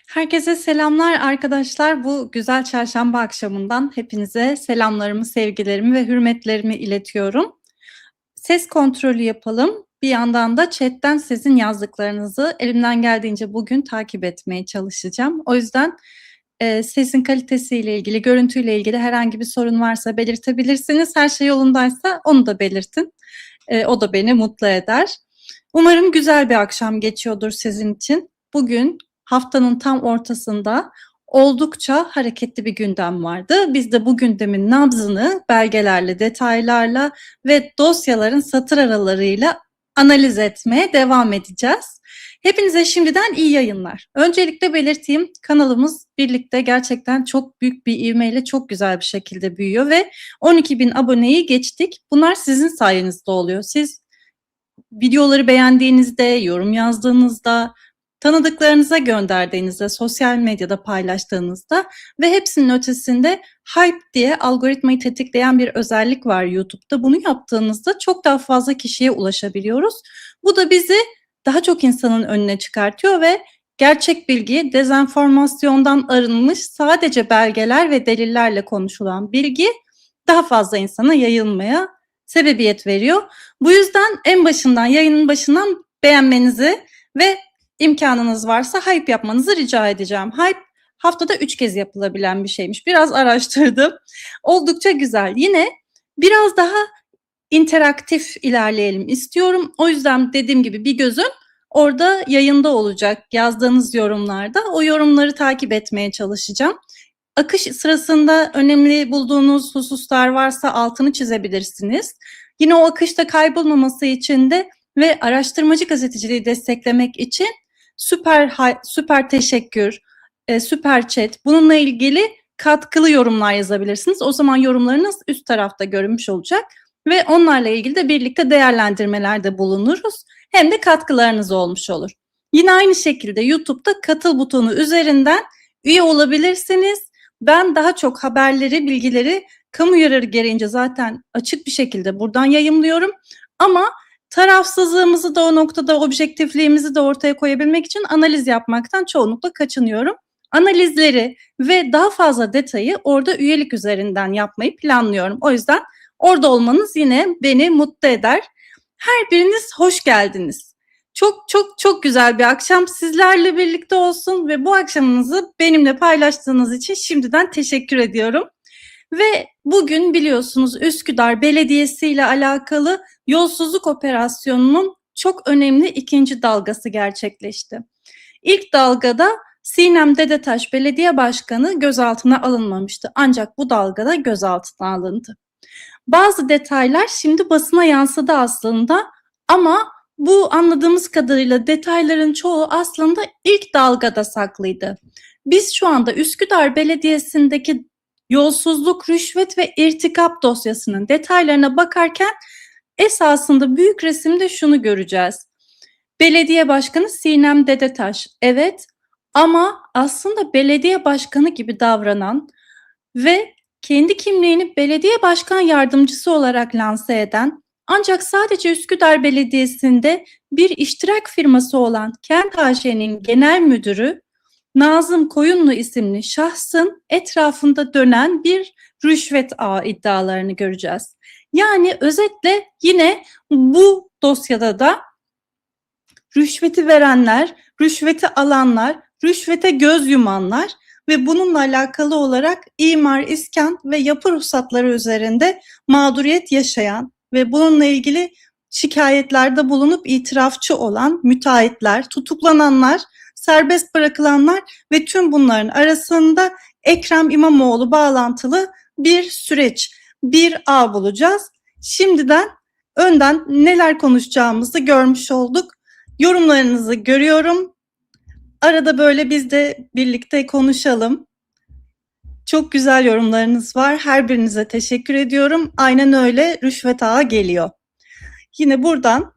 Herkese selamlar arkadaşlar. Bu güzel çarşamba akşamından hepinize selamlarımı, sevgilerimi ve hürmetlerimi iletiyorum. Ses kontrolü yapalım. Bir yandan da chatten sizin yazdıklarınızı elimden geldiğince bugün takip etmeye çalışacağım. O yüzden sesin kalitesiyle ilgili, görüntüyle ilgili herhangi bir sorun varsa belirtebilirsiniz. Her şey yolundaysa onu da belirtin. O da beni mutlu eder. Umarım güzel bir akşam geçiyordur sizin için. Bugün haftanın tam ortasında oldukça hareketli bir gündem vardı. Biz de bu gündemin nabzını belgelerle, detaylarla ve dosyaların satır aralarıyla analiz etmeye devam edeceğiz. Hepinize şimdiden iyi yayınlar. Öncelikle belirteyim, kanalımız birlikte gerçekten çok büyük bir ivmeyle çok güzel bir şekilde büyüyor ve 12.000 aboneyi geçtik. Bunlar sizin sayenizde oluyor. Siz videoları beğendiğinizde, yorum yazdığınızda, tanıdıklarınıza gönderdiğinizde, sosyal medyada paylaştığınızda ve hepsinin ötesinde Hype diye algoritmayı tetikleyen bir özellik var YouTube'da. Bunu yaptığınızda çok daha fazla kişiye ulaşabiliyoruz. Bu da bizi daha çok insanın önüne çıkartıyor ve gerçek bilgi, dezenformasyondan arınmış sadece belgeler ve delillerle konuşulan bilgi daha fazla insana yayılmaya sebebiyet veriyor. Bu yüzden en başından, yayının başından beğenmenizi ve imkanınız varsa hype yapmanızı rica edeceğim. Hype haftada 3 kez yapılabilen bir şeymiş. Biraz araştırdım. Oldukça güzel. Yine biraz daha interaktif ilerleyelim istiyorum. O yüzden dediğim gibi bir gözün orada yayında olacak. Yazdığınız yorumlarda o yorumları takip etmeye çalışacağım. Akış sırasında önemli bulduğunuz hususlar varsa altını çizebilirsiniz. Yine o akışta kaybolmaması için de ve araştırmacı gazeteciliği desteklemek için süper teşekkür, süper chat bununla ilgili katkılı yorumlar yazabilirsiniz. O zaman yorumlarınız üst tarafta görünmüş olacak ve onlarla ilgili de birlikte değerlendirmelerde bulunuruz. Hem de katkılarınız olmuş olur. Yine aynı şekilde YouTube'da katıl butonu üzerinden üye olabilirsiniz. Ben daha çok haberleri, bilgileri kamu yararı gereğince zaten açık bir şekilde buradan yayımlıyorum. Ama tarafsızlığımızı da o noktada, objektifliğimizi de ortaya koyabilmek için analiz yapmaktan çoğunlukla kaçınıyorum. Analizleri ve daha fazla detayı orada üyelik üzerinden yapmayı planlıyorum. O yüzden orada olmanız yine beni mutlu eder. Her biriniz hoş geldiniz. Çok çok çok güzel bir akşam sizlerle birlikte olsun ve bu akşamınızı benimle paylaştığınız için şimdiden teşekkür ediyorum. Ve bugün biliyorsunuz Üsküdar Belediyesi ile alakalı yolsuzluk operasyonunun çok önemli ikinci dalgası gerçekleşti. İlk dalgada Sinem Dedetaş Belediye Başkanı gözaltına alınmamıştı. Ancak bu dalgada gözaltına alındı. Bazı detaylar şimdi basına yansıdı aslında ama bu anladığımız kadarıyla detayların çoğu aslında ilk dalgada saklıydı. Biz şu anda Üsküdar Belediyesi'ndeki yolsuzluk, rüşvet ve irtikap dosyasının detaylarına bakarken esasında büyük resimde şunu göreceğiz. Belediye Başkanı Sinem Dedetaş, evet, ama aslında belediye başkanı gibi davranan ve kendi kimliğini belediye başkan yardımcısı olarak lanse eden ancak sadece Üsküdar Belediyesi'nde bir iştirak firması olan Kent AŞ'nin genel müdürü Nazım Koyunlu isimli şahsın etrafında dönen bir rüşvet ağı iddialarını göreceğiz. Yani özetle yine bu dosyada da rüşveti verenler, rüşveti alanlar, rüşvete göz yumanlar ve bununla alakalı olarak imar, iskan ve yapı ruhsatları üzerinde mağduriyet yaşayan ve bununla ilgili şikayetlerde bulunup itirafçı olan müteahhitler, tutuklananlar, serbest bırakılanlar ve tüm bunların arasında Ekrem İmamoğlu bağlantılı bir süreç, bir ağ bulacağız. Şimdiden önden neler konuşacağımızı görmüş olduk. Yorumlarınızı görüyorum. Arada böyle biz de birlikte konuşalım. Çok güzel yorumlarınız var. Her birinize teşekkür ediyorum. Aynen öyle, rüşvet ağı geliyor. Yine buradan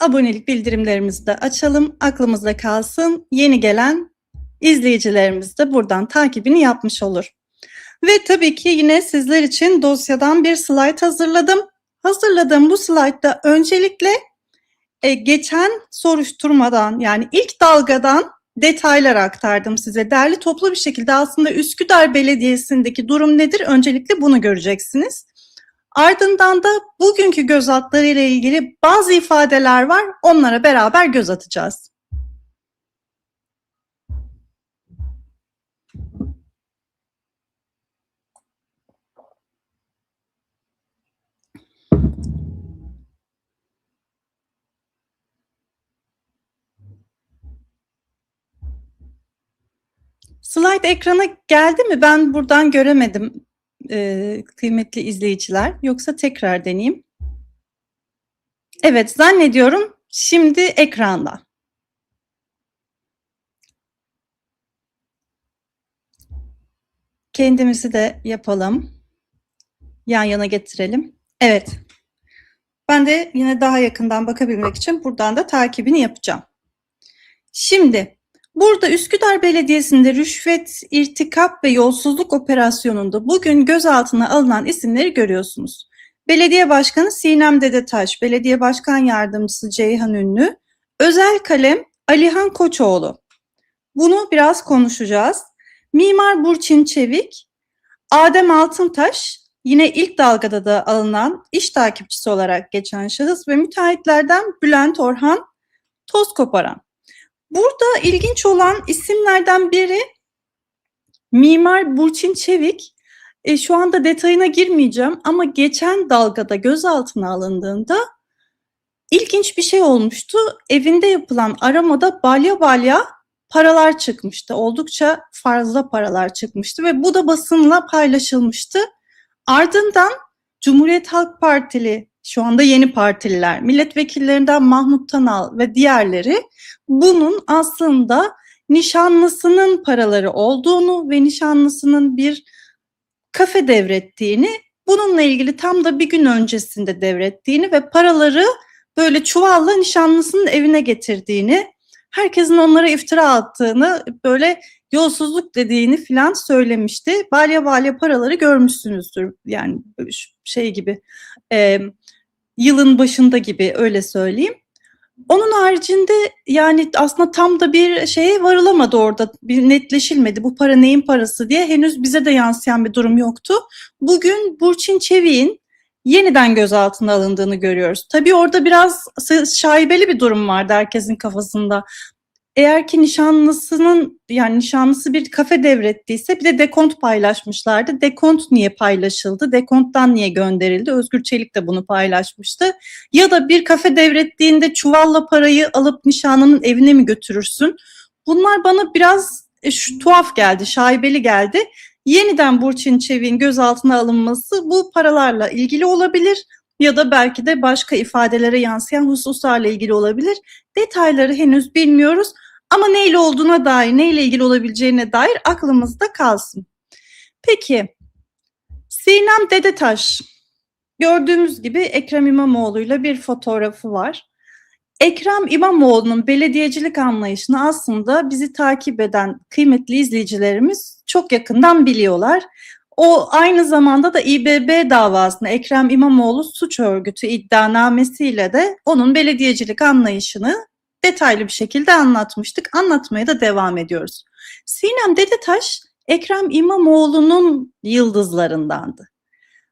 abonelik bildirimlerimizi de açalım. Aklımızda kalsın. Yeni gelen izleyicilerimiz de buradan takibini yapmış olur. Ve tabii ki yine sizler için dosyadan bir slide hazırladım. Hazırladığım bu slide'da öncelikle geçen soruşturmadan, yani ilk dalgadan detaylar aktardım size. Derli toplu bir şekilde aslında Üsküdar Belediyesi'ndeki durum nedir? Öncelikle bunu göreceksiniz. Ardından da bugünkü gözaltıları ile ilgili bazı ifadeler var. Onlara beraber göz atacağız. Slide ekrana geldi mi? Ben buradan göremedim kıymetli izleyiciler. Yoksa tekrar deneyeyim. Evet, zannediyorum şimdi ekranda. Kendimizi de yapalım. Yan yana getirelim. Evet. Ben de yine daha yakından bakabilmek için buradan da takibini yapacağım. Şimdi burada Üsküdar Belediyesi'nde rüşvet, irtikap ve yolsuzluk operasyonunda bugün gözaltına alınan isimleri görüyorsunuz. Belediye Başkanı Sinem Dedetaş, Belediye Başkan Yardımcısı Ceyhan Ünlü, özel kalem Alihan Koçoğlu. Bunu biraz konuşacağız. Mimar Burçin Çevik, Adem Altıntaş, yine ilk dalgada da alınan iş takipçisi olarak geçen şahıs ve müteahhitlerden Bülent Orhan Tozkoparan. Burada ilginç olan isimlerden biri Mimar Burçin Çevik. Şu anda detayına girmeyeceğim ama geçen dalgada gözaltına alındığında ilginç bir şey olmuştu. Evinde yapılan aramada balya balya paralar çıkmıştı. Oldukça fazla paralar çıkmıştı ve bu da basınla paylaşılmıştı. Ardından Cumhuriyet Halk Partili, şu anda yeni partililer, milletvekillerinden Mahmut Tanal ve diğerleri bunun aslında nişanlısının paraları olduğunu ve nişanlısının bir kafe devrettiğini, bununla ilgili tam da bir gün öncesinde devrettiğini ve paraları böyle çuvalla nişanlısının evine getirdiğini, herkesin onlara iftira attığını, böyle yolsuzluk dediğini filan söylemişti. Balya balya paraları görmüşsünüzdür. Yani şey gibi, yılın başında gibi, öyle söyleyeyim. Onun haricinde yani aslında tam da bir şeye varılamadı orada, bir netleşilmedi bu para neyin parası diye, henüz bize de yansıyan bir durum yoktu. Bugün Burçin Çevik'in yeniden gözaltına alındığını görüyoruz. Tabii orada biraz şaibeli bir durum vardı herkesin kafasında. Eğer ki nişanlısı bir kafe devrettiyse bir de dekont paylaşmışlardı. Dekont niye paylaşıldı? Dekonttan niye gönderildi? Özgür Çelik de bunu paylaşmıştı. Ya da bir kafe devrettiğinde çuvalla parayı alıp nişanlının evine mi götürürsün? Bunlar bana biraz tuhaf geldi, şaibeli geldi. Yeniden Burçin Çevik'in gözaltına alınması bu paralarla ilgili olabilir ya da belki de başka ifadelere yansıyan hususlarla ilgili olabilir. Detayları henüz bilmiyoruz ama neyle olduğuna dair, neyle ilgili olabileceğine dair aklımızda kalsın. Peki, Sinem Dedetaş, gördüğümüz gibi Ekrem İmamoğlu'yla bir fotoğrafı var. Ekrem İmamoğlu'nun belediyecilik anlayışını aslında bizi takip eden kıymetli izleyicilerimiz çok yakından biliyorlar. O aynı zamanda da İBB davasında Ekrem İmamoğlu suç örgütü iddianamesiyle de onun belediyecilik anlayışını detaylı bir şekilde anlatmıştık. Anlatmaya da devam ediyoruz. Sinem Dedetaş, Ekrem İmamoğlu'nun yıldızlarındandı.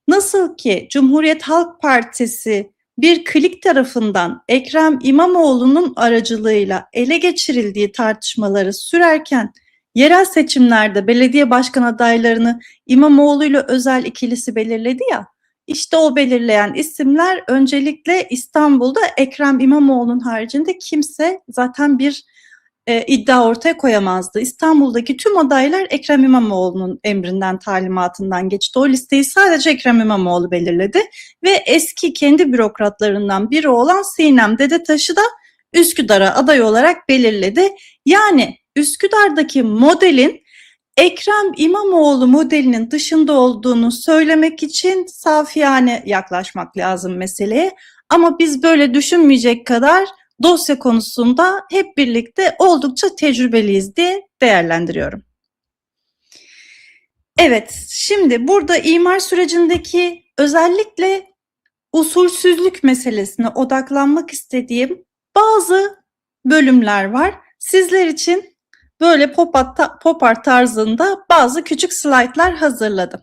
Nasıl ki Cumhuriyet Halk Partisi bir klik tarafından Ekrem İmamoğlu'nun aracılığıyla ele geçirildiği tartışmaları sürerken yerel seçimlerde belediye başkan adaylarını İmamoğlu ile Özel ikilisi belirledi ya, işte o belirleyen isimler öncelikle İstanbul'da Ekrem İmamoğlu'nun haricinde kimse zaten bir iddia ortaya koyamazdı. İstanbul'daki tüm adaylar Ekrem İmamoğlu'nun emrinden, talimatından geçti. O listeyi sadece Ekrem İmamoğlu belirledi ve eski kendi bürokratlarından biri olan Sinem Dedetaş'ı da Üsküdar'a aday olarak belirledi. Yani Üsküdar'daki modelin Ekrem İmamoğlu modelinin dışında olduğunu söylemek için safiyane yaklaşmak lazım meseleye. Ama biz böyle düşünmeyecek kadar dosya konusunda hep birlikte oldukça tecrübeliyiz diye değerlendiriyorum. Evet, şimdi burada imar sürecindeki özellikle usulsüzlük meselesine odaklanmak istediğim bazı bölümler var. Sizler için böyle pop art tarzında bazı küçük slaytlar hazırladım.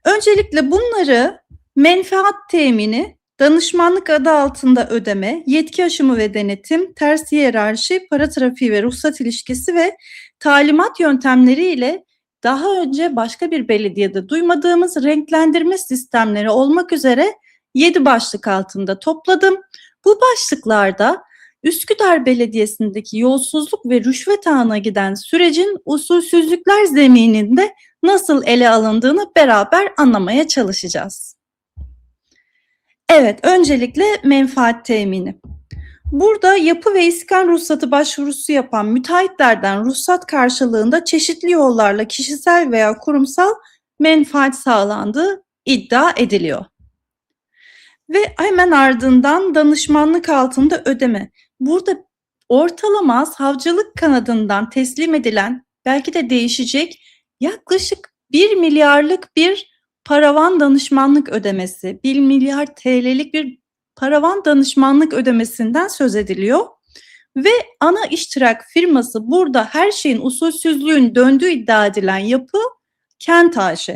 Öncelikle bunları menfaat temini, danışmanlık adı altında ödeme, yetki aşımı ve denetim, ters hiyerarşi, para trafiği ve ruhsat ilişkisi ve talimat yöntemleri ile daha önce başka bir belediyede duymadığımız renklendirme sistemleri olmak üzere 7 başlık altında topladım. Bu başlıklarda Üsküdar Belediyesi'ndeki yolsuzluk ve rüşvet ağına giden sürecin usulsüzlükler zemininde nasıl ele alındığını beraber anlamaya çalışacağız. Evet, öncelikle menfaat temini. Burada yapı ve iskan ruhsatı başvurusu yapan müteahhitlerden ruhsat karşılığında çeşitli yollarla kişisel veya kurumsal menfaat sağlandığı iddia ediliyor. Ve hemen ardından danışmanlık altında ödeme. Burada ortalama savcılık kanadından teslim edilen, belki de değişecek, yaklaşık 1 milyarlık bir paravan danışmanlık ödemesi, 1 milyar TL'lik bir paravan danışmanlık ödemesinden söz ediliyor. Ve ana iştirak firması, burada her şeyin usulsüzlüğün döndüğü iddia edilen yapı Kent AŞ.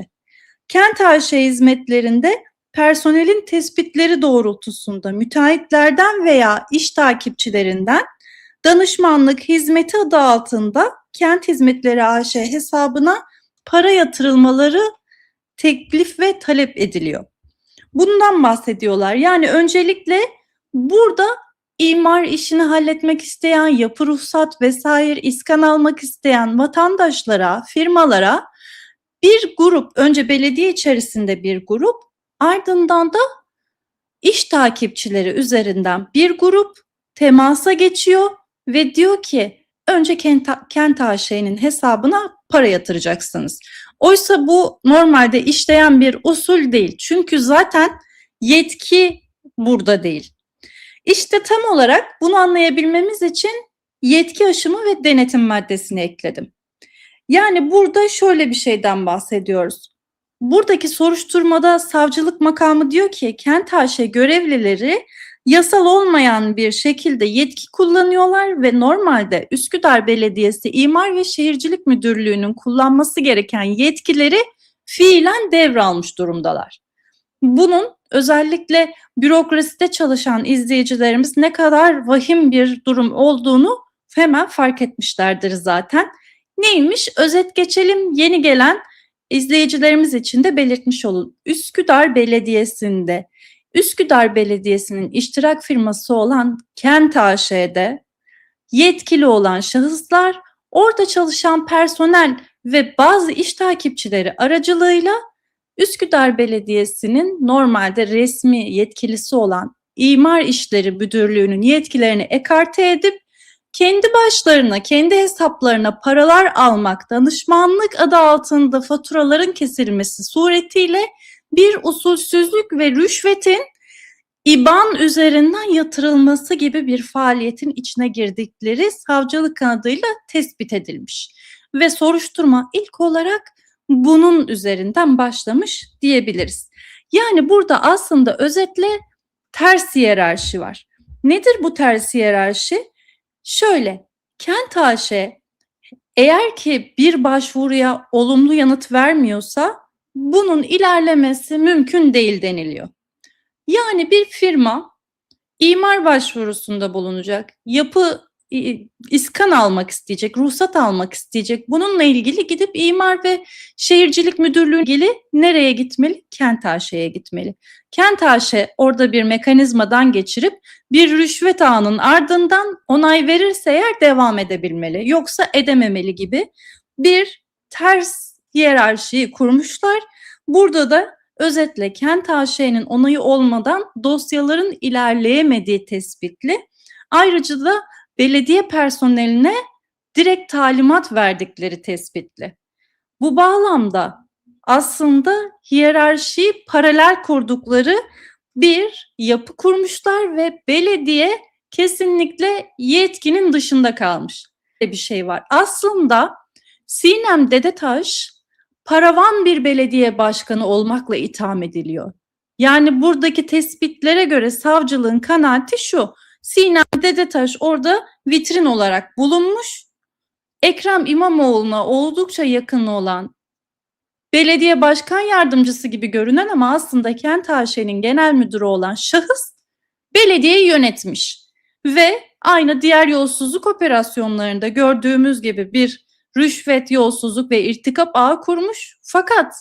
Kent AŞ hizmetlerinde personelin tespitleri doğrultusunda müteahhitlerden veya iş takipçilerinden danışmanlık hizmeti adı altında Kent Hizmetleri AŞ hesabına para yatırılmaları teklif ve talep ediliyor. Bundan bahsediyorlar. Yani öncelikle burada imar işini halletmek isteyen, yapı ruhsat vesaire iskan almak isteyen vatandaşlara, firmalara bir grup, önce belediye içerisinde bir grup, ardından da iş takipçileri üzerinden bir grup temasa geçiyor ve diyor ki önce Kent AŞ'nin hesabına para yatıracaksınız. Oysa bu normalde işleyen bir usul değil. Çünkü zaten yetki burada değil. İşte tam olarak bunu anlayabilmemiz için yetki aşımı ve denetim maddesini ekledim. Yani burada şöyle bir şeyden bahsediyoruz. Buradaki soruşturmada savcılık makamı diyor ki Kent AŞ görevlileri yasal olmayan bir şekilde yetki kullanıyorlar ve normalde Üsküdar Belediyesi İmar ve Şehircilik Müdürlüğü'nün kullanması gereken yetkileri fiilen devralmış durumdalar. Bunun özellikle bürokraside çalışan izleyicilerimiz ne kadar vahim bir durum olduğunu hemen fark etmişlerdir zaten. Neymiş? Özet geçelim. Yeni gelen izleyicilerimiz için de belirtmiş olun. Üsküdar Belediyesi'nin iştirak firması olan Kent AŞ'de yetkili olan şahıslar, orada çalışan personel ve bazı iş takipçileri aracılığıyla Üsküdar Belediyesi'nin normalde resmi yetkilisi olan İmar İşleri Müdürlüğü'nün yetkilerini ekarte edip kendi başlarına, kendi hesaplarına paralar almak, danışmanlık adı altında faturaların kesilmesi suretiyle bir usulsüzlük ve rüşvetin İBAN üzerinden yatırılması gibi bir faaliyetin içine girdikleri savcılık kanadıyla tespit edilmiş. Ve soruşturma ilk olarak bunun üzerinden başlamış diyebiliriz. Yani burada aslında özetle ters hiyerarşi var. Nedir bu ters hiyerarşi? Şöyle, Kent AŞ eğer ki bir başvuruya olumlu yanıt vermiyorsa bunun ilerlemesi mümkün değil deniliyor. Yani bir firma imar başvurusunda bulunacak, iskan almak isteyecek, ruhsat almak isteyecek. Bununla ilgili gidip İmar ve Şehircilik Müdürlüğü'ne ilgili nereye gitmeli? Kent AŞ'ye gitmeli. Kent AŞ orada bir mekanizmadan geçirip bir rüşvet ağının ardından onay verirse eğer devam edebilmeli. Yoksa edememeli gibi bir ters hiyerarşiyi kurmuşlar. Burada da özetle Kent AŞ'nin onayı olmadan dosyaların ilerleyemediği tespitli. Ayrıca da belediye personeline direkt talimat verdikleri tespitli. Bu bağlamda aslında hiyerarşiyi paralel kurdukları bir yapı kurmuşlar ve belediye kesinlikle yetkinin dışında kalmış. Bir şey var. Aslında Sinem Dedetaş paravan bir belediye başkanı olmakla itham ediliyor. Yani buradaki tespitlere göre savcılığın kanaati şu: Sinem Dedetaş orada vitrin olarak bulunmuş, Ekrem İmamoğlu'na oldukça yakın olan, belediye başkan yardımcısı gibi görünen ama aslında Kent AŞ'nin genel müdürü olan şahıs belediyeyi yönetmiş ve aynı diğer yolsuzluk operasyonlarında gördüğümüz gibi bir rüşvet, yolsuzluk ve irtikap ağı kurmuş. Fakat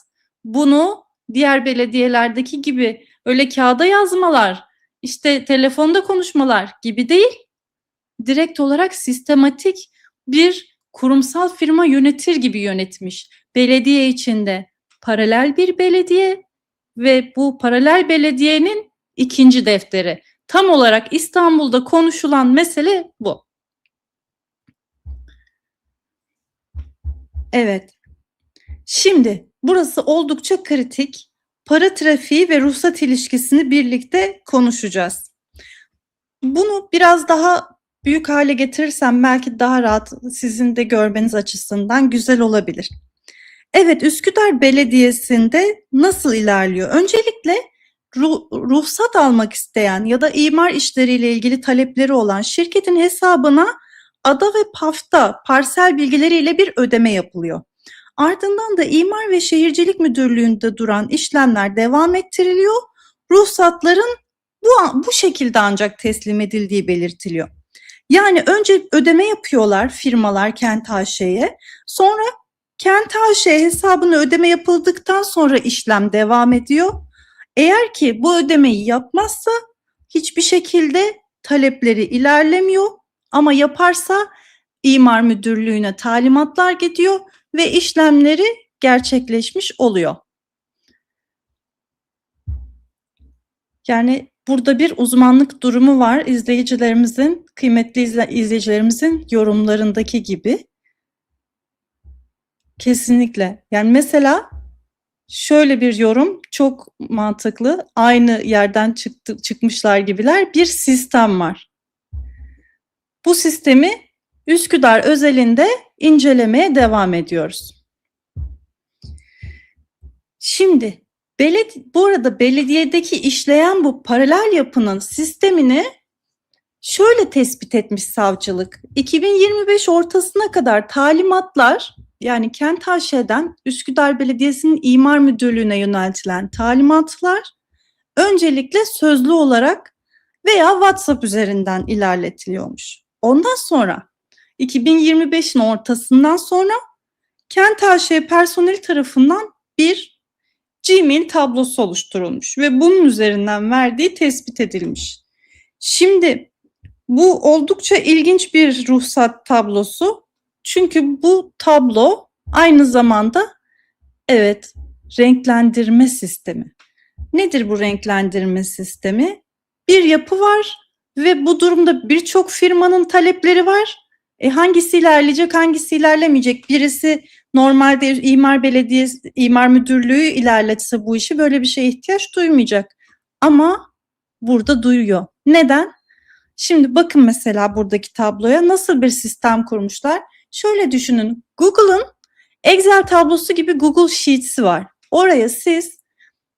bunu diğer belediyelerdeki gibi öyle kağıda yazmalar, işte telefonda konuşmalar gibi değil, direkt olarak sistematik bir kurumsal firma yönetir gibi yönetmiş. Belediye içinde paralel bir belediye ve bu paralel belediyenin ikinci defteri. Tam olarak İstanbul'da konuşulan mesele bu. Evet. Şimdi burası oldukça kritik. Para trafiği ve ruhsat ilişkisini birlikte konuşacağız. Bunu biraz daha büyük hale getirirsem belki daha rahat sizin de görmeniz açısından güzel olabilir. Evet, Üsküdar Belediyesi'nde nasıl ilerliyor? Öncelikle ruhsat almak isteyen ya da imar işleriyle ilgili talepleri olan şirketin hesabına ada ve pafta parsel bilgileriyle bir ödeme yapılıyor. Ardından da İmar ve Şehircilik Müdürlüğü'nde duran işlemler devam ettiriliyor. Ruhsatların bu şekilde ancak teslim edildiği belirtiliyor. Yani önce ödeme yapıyorlar firmalar Kent AŞ'ye. Sonra Kent AŞ hesabına ödeme yapıldıktan sonra işlem devam ediyor. Eğer ki bu ödemeyi yapmazsa hiçbir şekilde talepleri ilerlemiyor ama yaparsa İmar Müdürlüğü'ne talimatlar gidiyor ve işlemleri gerçekleşmiş oluyor. Yani burada bir uzmanlık durumu var izleyicilerimizin, kıymetli izleyicilerimizin yorumlarındaki gibi. Kesinlikle. Yani mesela şöyle bir yorum çok mantıklı. Aynı yerden çıkmışlar gibiler. Bir sistem var. Bu sistemi Üsküdar özelinde incelemeye devam ediyoruz. Şimdi bu arada belediyedeki işleyen bu paralel yapının sistemini şöyle tespit etmiş savcılık. 2025 ortasına kadar talimatlar, yani Kent AŞ'den Üsküdar Belediyesi'nin İmar Müdürlüğü'ne yöneltilen talimatlar öncelikle sözlü olarak veya WhatsApp üzerinden ilerletiliyormuş. Ondan sonra 2025'in ortasından sonra Kent AŞ personeli tarafından bir Gmail tablosu oluşturulmuş ve bunun üzerinden verdiği tespit edilmiş. Şimdi bu oldukça ilginç bir ruhsat tablosu. Çünkü bu tablo aynı zamanda renklendirme sistemi. Nedir bu renklendirme sistemi? Bir yapı var ve bu durumda birçok firmanın talepleri var. Hangisi ilerleyecek, hangisi ilerlemeyecek? Birisi normalde İmar Müdürlüğü ilerletse bu işi böyle bir şeye ihtiyaç duymayacak. Ama burada duyuyor. Neden? Şimdi bakın mesela buradaki tabloya nasıl bir sistem kurmuşlar. Şöyle düşünün, Google'ın Excel tablosu gibi Google Sheets'i var. Oraya siz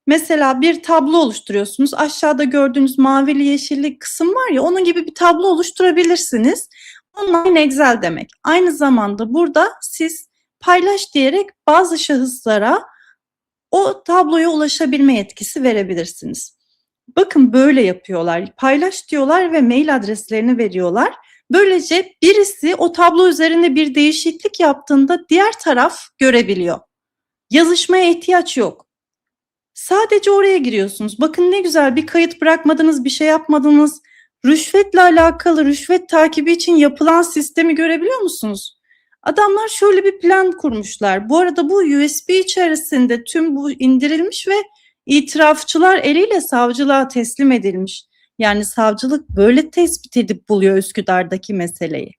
mesela bir tablo oluşturuyorsunuz. Aşağıda gördüğünüz mavili yeşilli kısım var ya, onun gibi bir tablo oluşturabilirsiniz. Online Excel demek. Aynı zamanda burada siz paylaş diyerek bazı şahıslara o tabloya ulaşabilme yetkisi verebilirsiniz. Bakın böyle yapıyorlar. Paylaş diyorlar ve mail adreslerini veriyorlar. Böylece birisi o tablo üzerinde bir değişiklik yaptığında diğer taraf görebiliyor. Yazışmaya ihtiyaç yok. Sadece oraya giriyorsunuz. Bakın ne güzel, bir kayıt bırakmadınız, bir şey yapmadınız. Rüşvetle alakalı, rüşvet takibi için yapılan sistemi görebiliyor musunuz? Adamlar şöyle bir plan kurmuşlar. Bu arada bu USB içerisinde tüm bu indirilmiş ve itirafçılar eliyle savcılığa teslim edilmiş. Yani savcılık böyle tespit edip buluyor Üsküdar'daki meseleyi.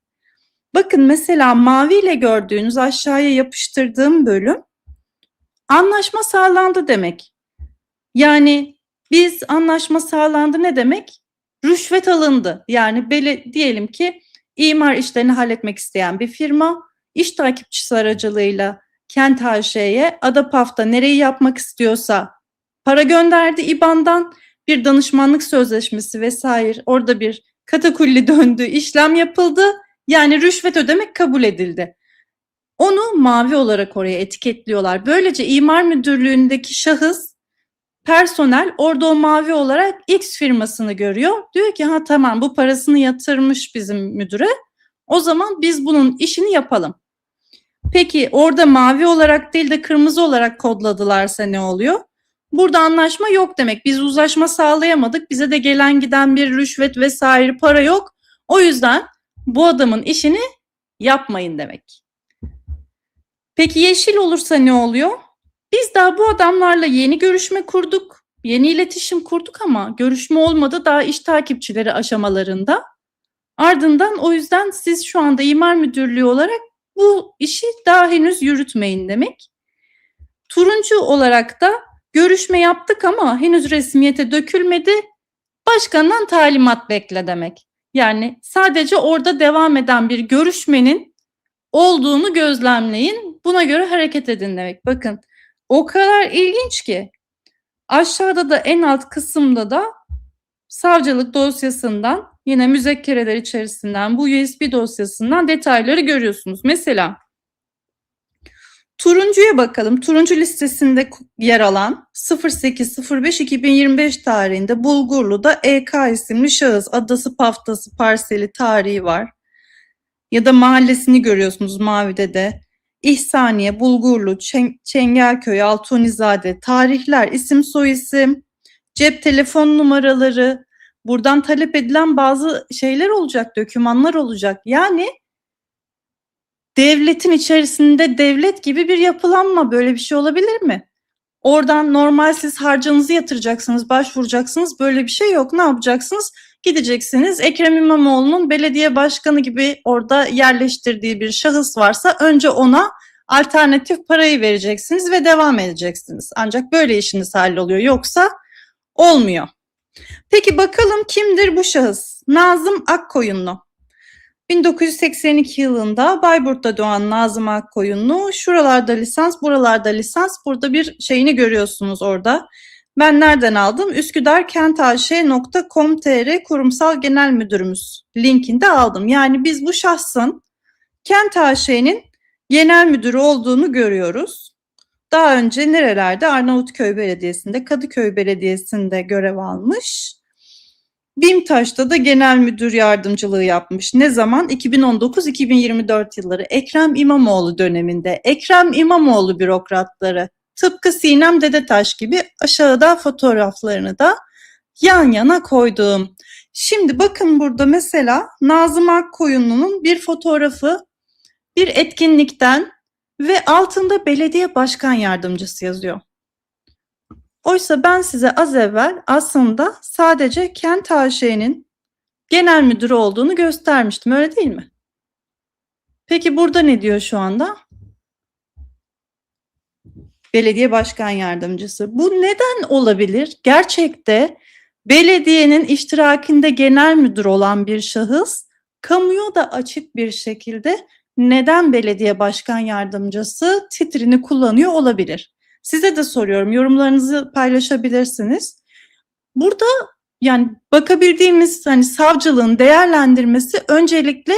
Bakın mesela maviyle gördüğünüz aşağıya yapıştırdığım bölüm anlaşma sağlandı demek. Yani biz anlaşma sağlandı ne demek? Rüşvet alındı. Yani diyelim ki imar işlerini halletmek isteyen bir firma iş takipçisi aracılığıyla Kent AŞ'ye Adapaf'ta nereyi yapmak istiyorsa para gönderdi İBAN'dan, bir danışmanlık sözleşmesi vesaire, orada bir katakulli döndü, işlem yapıldı. Yani rüşvet ödemek kabul edildi. Onu mavi olarak oraya etiketliyorlar. Böylece imar müdürlüğündeki şahıs, personel orada o mavi olarak X firmasını görüyor. Diyor ki ha tamam, bu parasını yatırmış bizim müdüre. O zaman biz bunun işini yapalım. Peki orada mavi olarak değil de kırmızı olarak kodladılarsa ne oluyor? Burada anlaşma yok demek. Biz uzlaşma sağlayamadık. Bize de gelen giden bir rüşvet vesaire para yok. O yüzden bu adamın işini yapmayın demek. Peki yeşil olursa ne oluyor? Biz daha bu adamlarla yeni görüşme kurduk. Yeni iletişim kurduk ama görüşme olmadı, daha iş takipçileri aşamalarında. Ardından o yüzden siz şu anda imar müdürlüğü olarak bu işi daha henüz yürütmeyin demek. Turuncu olarak da görüşme yaptık ama henüz resmiyete dökülmedi. Başkandan talimat bekle demek. Yani sadece orada devam eden bir görüşmenin olduğunu gözlemleyin. Buna göre hareket edin demek. Bakın o kadar ilginç ki aşağıda da en alt kısımda da savcılık dosyasından, yine müzekkereler içerisinden, bu USB dosyasından detayları görüyorsunuz. Mesela turuncuya bakalım. Turuncu listesinde yer alan 08.05.2025 tarihinde Bulgurlu'da EK isimli şahıs, adası, paftası, parseli, tarihi var. Ya da mahallesini görüyorsunuz mavide de. İhsaniye, Bulgurlu, Çengelköy, Altunizade, tarihler, isim soyisim, cep telefon numaraları, buradan talep edilen bazı şeyler olacak, dokümanlar olacak. Yani devletin içerisinde devlet gibi bir yapılanma, böyle bir şey olabilir mi? Oradan normal siz harcanızı yatıracaksınız, başvuracaksınız. Böyle bir şey yok. Ne yapacaksınız? Gideceksiniz. Ekrem İmamoğlu'nun belediye başkanı gibi orada yerleştirdiği bir şahıs varsa önce ona alternatif parayı vereceksiniz ve devam edeceksiniz. Ancak böyle işiniz halloluyor. Yoksa olmuyor. Peki bakalım kimdir bu şahıs? Nazım Akkoyunlu. 1982 yılında Bayburt'ta doğan Nazım Akkoyunlu, şuralarda lisans, buralarda lisans, burada bir şeyini görüyorsunuz orada. Ben nereden aldım? Üsküdarkentaş.com.tr kurumsal genel müdürümüz linkinde aldım. Yani biz bu şahsın Kent AŞ'nin genel müdürü olduğunu görüyoruz. Daha önce nerelerde? Arnavutköy Belediyesi'nde, Kadıköy Belediyesi'nde görev almış. BİMTAŞ'ta da genel müdür yardımcılığı yapmış. Ne zaman? 2019-2024 yılları. Ekrem İmamoğlu döneminde. Ekrem İmamoğlu bürokratları. Tıpkı Sinem Dedetaş gibi aşağıda fotoğraflarını da yan yana koydum. Şimdi bakın burada mesela Nazım Akkoyunlu'nun bir fotoğrafı bir etkinlikten ve altında belediye başkan yardımcısı yazıyor. Oysa ben size az evvel aslında sadece Kent AŞ'nin genel müdürü olduğunu göstermiştim, öyle değil mi? Peki burada ne diyor şu anda? Belediye başkan yardımcısı. Bu neden olabilir? Gerçekte belediyenin iştirakinde genel müdür olan bir şahıs, kamuya da açık bir şekilde neden belediye başkan yardımcısı titrini kullanıyor olabilir? Size de soruyorum, yorumlarınızı paylaşabilirsiniz. Burada yani bakabildiğimiz hani savcılığın değerlendirmesi öncelikle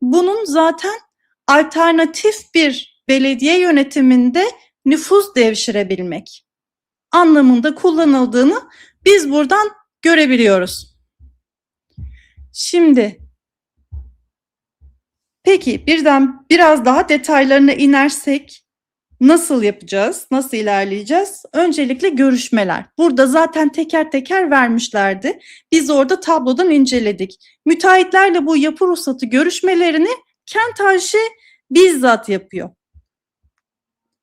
bunun zaten alternatif bir belediye yönetiminde nüfuz devşirebilmek anlamında kullanıldığını biz buradan görebiliyoruz. Şimdi peki biraz daha detaylarına inersek nasıl yapacağız? Nasıl ilerleyeceğiz? Öncelikle görüşmeler. Burada zaten teker teker vermişlerdi. Biz orada tablodan inceledik. Müteahhitlerle bu yapı ruhsatı görüşmelerini Kent AŞ bizzat yapıyor.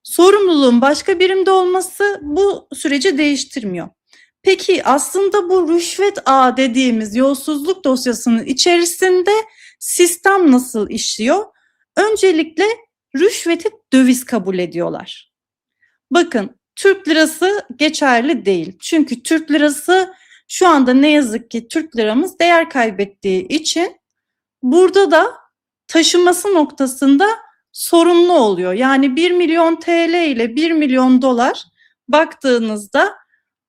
Sorumluluğun başka birimde olması bu süreci değiştirmiyor. Peki aslında bu rüşvet ağı dediğimiz yolsuzluk dosyasının içerisinde sistem nasıl işliyor? Öncelikle rüşveti döviz kabul ediyorlar. Bakın Türk lirası geçerli değil. Çünkü Türk lirası şu anda ne yazık ki Türk liramız değer kaybettiği için burada da taşıması noktasında sorunlu oluyor. Yani 1 milyon TL ile 1 milyon dolar baktığınızda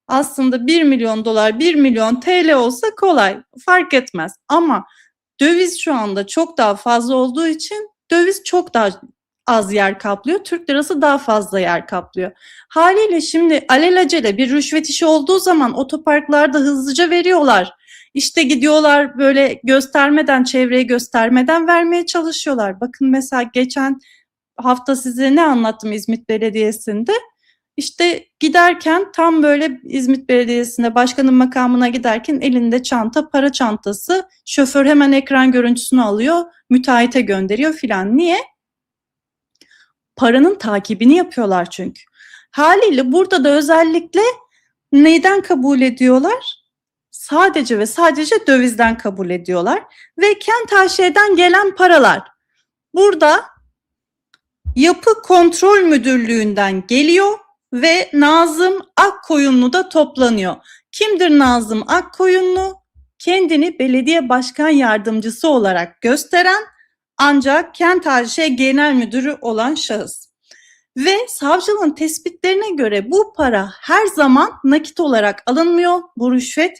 aslında 1 milyon dolar 1 milyon TL olsa kolay, fark etmez. Ama döviz şu anda çok daha fazla olduğu için döviz çok daha az yer kaplıyor. Türk lirası daha fazla yer kaplıyor. Haliyle şimdi alelacele bir rüşvet işi olduğu zaman otoparklarda hızlıca veriyorlar. İşte gidiyorlar böyle göstermeden, çevreye göstermeden vermeye çalışıyorlar. Bakın mesela geçen hafta size ne anlattım İzmit Belediyesi'nde? İşte giderken tam böyle İzmit Belediyesi'nde başkanın makamına giderken elinde çanta, para çantası. Şoför hemen ekran görüntüsünü alıyor, müteahhite gönderiyor filan. Niye? Paranın takibini yapıyorlar çünkü. Haliyle burada da özellikle neyden kabul ediyorlar? Sadece ve sadece dövizden kabul ediyorlar. Ve Kent AŞ'den gelen paralar burada Yapı Kontrol Müdürlüğü'nden geliyor ve Nazım Akkoyunlu'da toplanıyor. Kimdir Nazım Akkoyunlu? Kendini belediye başkan yardımcısı olarak gösteren ancak Kent AŞ Genel Müdürü olan şahıs. Ve savcılığın tespitlerine göre bu para her zaman nakit olarak alınmıyor, bu rüşvet.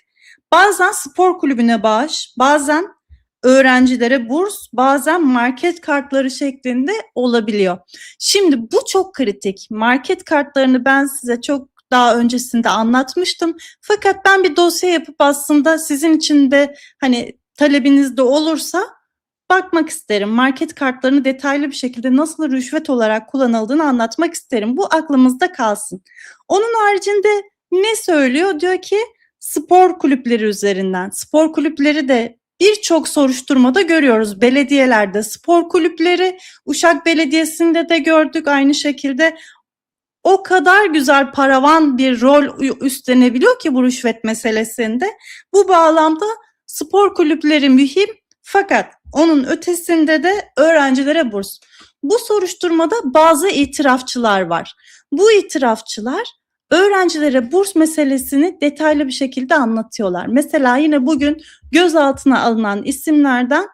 Bazen spor kulübüne bağış, bazen öğrencilere burs, bazen market kartları şeklinde olabiliyor. Şimdi bu çok kritik. Market kartlarını ben size çok daha öncesinde anlatmıştım. Fakat ben bir dosya yapıp aslında sizin için de hani talebiniz de olursa bakmak isterim. Market kartlarını detaylı bir şekilde nasıl rüşvet olarak kullanıldığını anlatmak isterim. Bu aklımızda kalsın. Onun haricinde ne söylüyor? Diyor ki spor kulüpleri üzerinden. Spor kulüpleri de birçok soruşturmada görüyoruz. Belediyelerde spor kulüpleri, Uşak Belediyesi'nde de gördük aynı şekilde. O kadar güzel paravan bir rol üstlenebiliyor ki bu rüşvet meselesinde. Bu bağlamda spor kulüpleri mühim fakat onun ötesinde de öğrencilere burs. Bu soruşturmada bazı itirafçılar var. Bu itirafçılar öğrencilere burs meselesini detaylı bir şekilde anlatıyorlar. Mesela yine bugün gözaltına alınan isimlerden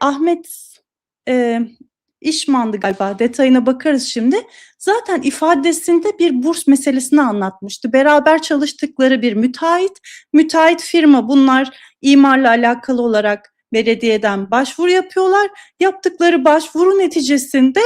Ahmet İşman'dı galiba, detayına bakarız şimdi. Zaten ifadesinde bir burs meselesini anlatmıştı. Beraber çalıştıkları bir müteahhit firma, bunlar imarla alakalı olarak belediyeden başvuru yapıyorlar. Yaptıkları başvuru neticesinde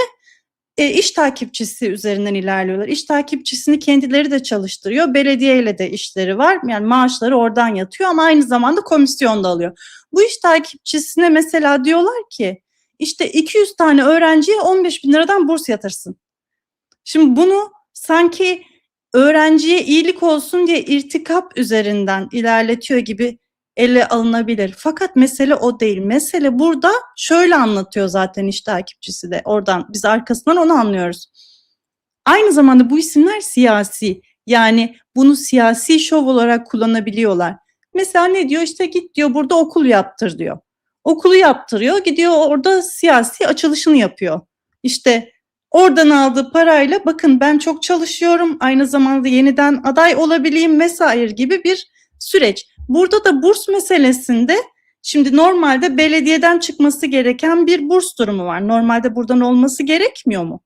iş takipçisi üzerinden ilerliyorlar. İş takipçisini kendileri de çalıştırıyor. Belediyeyle de işleri var. Yani maaşları oradan yatıyor ama aynı zamanda komisyon da alıyor. Bu iş takipçisine mesela diyorlar ki işte 200 tane öğrenciye 15 bin liradan burs yatırsın. Şimdi bunu sanki öğrenciye iyilik olsun diye irtikap üzerinden ilerletiyor gibi ele alınabilir. Fakat mesele o değil. Mesele burada şöyle anlatıyor zaten iş takipçisi de. Oradan biz arkasından onu anlıyoruz. Aynı zamanda bu isimler siyasi. Yani bunu siyasi şov olarak kullanabiliyorlar. Mesela ne diyor? İşte git diyor burada okul yaptır diyor. Okulu yaptırıyor. Gidiyor orada siyasi açılışını yapıyor. İşte oradan aldığı parayla bakın ben çok çalışıyorum. Aynı zamanda yeniden aday olabileyim vesaire gibi bir süreç. Burada da burs meselesinde şimdi normalde belediyeden çıkması gereken bir burs durumu var. Normalde buradan olması gerekmiyor mu?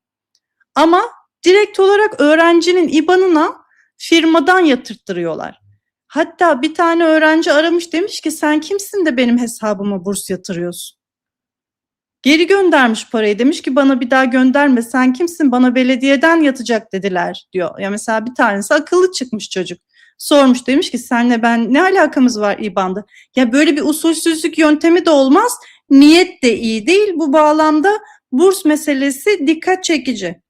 Ama direkt olarak öğrencinin IBAN'ına firmadan yatırttırıyorlar. Hatta bir tane öğrenci aramış, demiş ki sen kimsin de benim hesabıma burs yatırıyorsun? Geri göndermiş parayı, demiş ki bana bir daha gönderme, sen kimsin, bana belediyeden yatacak dediler diyor. Ya mesela bir tanesi akıllı çıkmış çocuk. Sormuş, demiş ki senle ben ne alakamız var IBAN'da? Ya böyle bir usulsüzlük yöntemi de olmaz, niyet de iyi değil. Bu bağlamda burs meselesi dikkat çekici.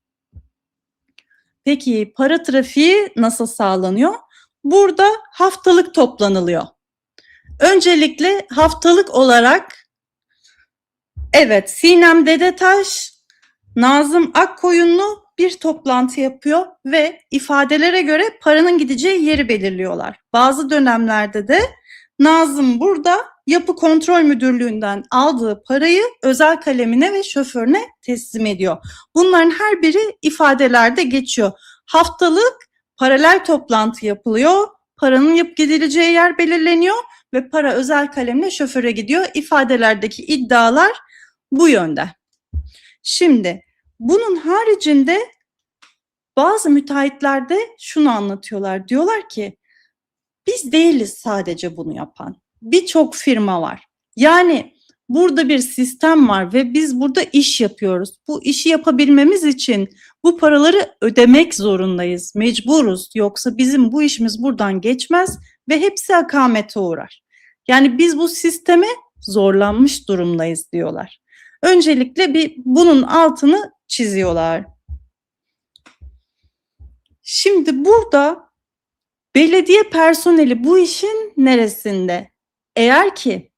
Peki para trafiği nasıl sağlanıyor? Burada haftalık toplanılıyor. Öncelikle haftalık olarak evet Sinem Dedetaş, Nazım Akkoyunlu bir toplantı yapıyor ve ifadelere göre paranın gideceği yeri belirliyorlar. Bazı dönemlerde de Nazım burada Yapı Kontrol Müdürlüğü'nden aldığı parayı özel kalemine ve şoförüne teslim ediyor. Bunların her biri ifadelerde geçiyor. Haftalık paralel toplantı yapılıyor. Paranın yapıp gidileceği yer belirleniyor ve para özel kalemle şoföre gidiyor. İfadelerdeki iddialar bu yönde. Şimdi bunun haricinde bazı müteahhitler de şunu anlatıyorlar. Diyorlar ki biz değiliz sadece bunu yapan. Birçok firma var. Yani burada bir sistem var ve biz burada iş yapıyoruz. Bu işi yapabilmemiz için bu paraları ödemek zorundayız, mecburuz. Yoksa bizim bu işimiz buradan geçmez ve hepsi akamete uğrar. Yani biz bu sisteme zorlanmış durumdayız diyorlar. Öncelikle bir bunun altını çiziyorlar. Şimdi burada belediye personeli bu işin neresinde? Eğer ki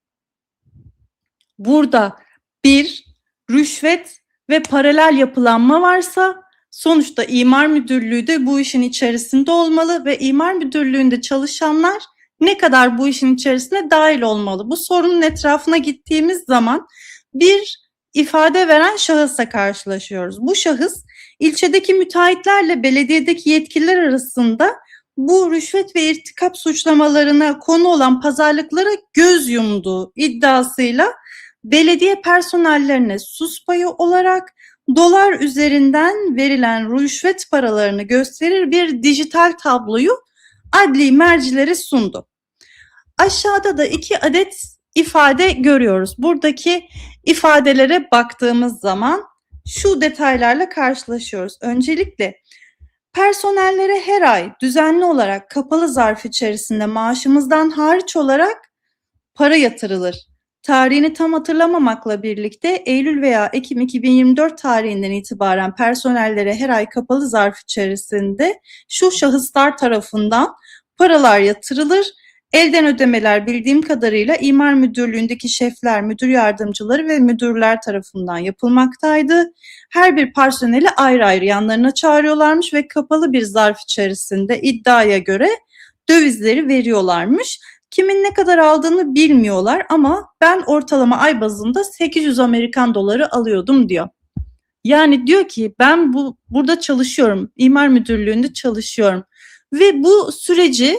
burada bir rüşvet ve paralel yapılanma varsa sonuçta imar müdürlüğü de bu işin içerisinde olmalı ve imar müdürlüğünde çalışanlar ne kadar bu işin içerisine dahil olmalı? Bu sorunun etrafına gittiğimiz zaman bir ifade veren şahısla karşılaşıyoruz. Bu şahıs ilçedeki müteahhitlerle belediyedeki yetkililer arasında bu rüşvet ve irtikap suçlamalarına konu olan pazarlıklara göz yumduğu iddiasıyla belediye personellerine sus payı olarak dolar üzerinden verilen rüşvet paralarını gösterir bir dijital tabloyu adli mercilere sundu. Aşağıda da 2 adet ifade görüyoruz. Buradaki ifadelere baktığımız zaman şu detaylarla karşılaşıyoruz. Öncelikle personellere her ay düzenli olarak kapalı zarf içerisinde maaşımızdan hariç olarak para yatırılır. Tarihini tam hatırlamamakla birlikte Eylül veya Ekim 2024 tarihinden itibaren personellere her ay kapalı zarf içerisinde şu şahıslar tarafından paralar yatırılır. Elden ödemeler bildiğim kadarıyla İmar Müdürlüğü'ndeki şefler, müdür yardımcıları ve müdürler tarafından yapılmaktaydı. Her bir personeli ayrı ayrı yanlarına çağırıyorlarmış ve kapalı bir zarf içerisinde iddiaya göre dövizleri veriyorlarmış. Kimin ne kadar aldığını bilmiyorlar ama ben ortalama ay bazında 800 Amerikan doları alıyordum diyor. Yani diyor ki ben burada çalışıyorum, İmar Müdürlüğü'nde çalışıyorum ve bu süreci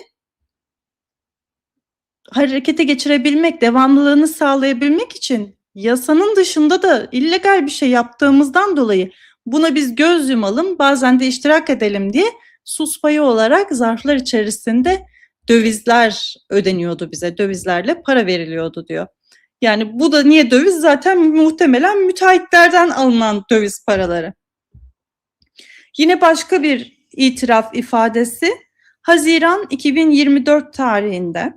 harekete geçirebilmek, devamlılığını sağlayabilmek için yasanın dışında da illegal bir şey yaptığımızdan dolayı buna biz göz yumalım, bazen de iştirak edelim diye sus payı olarak zarflar içerisinde dövizler ödeniyordu bize, dövizlerle para veriliyordu diyor. Yani bu da niye döviz? Zaten muhtemelen müteahhitlerden alınan döviz paraları. Yine başka bir itiraf ifadesi Haziran 2024 tarihinde.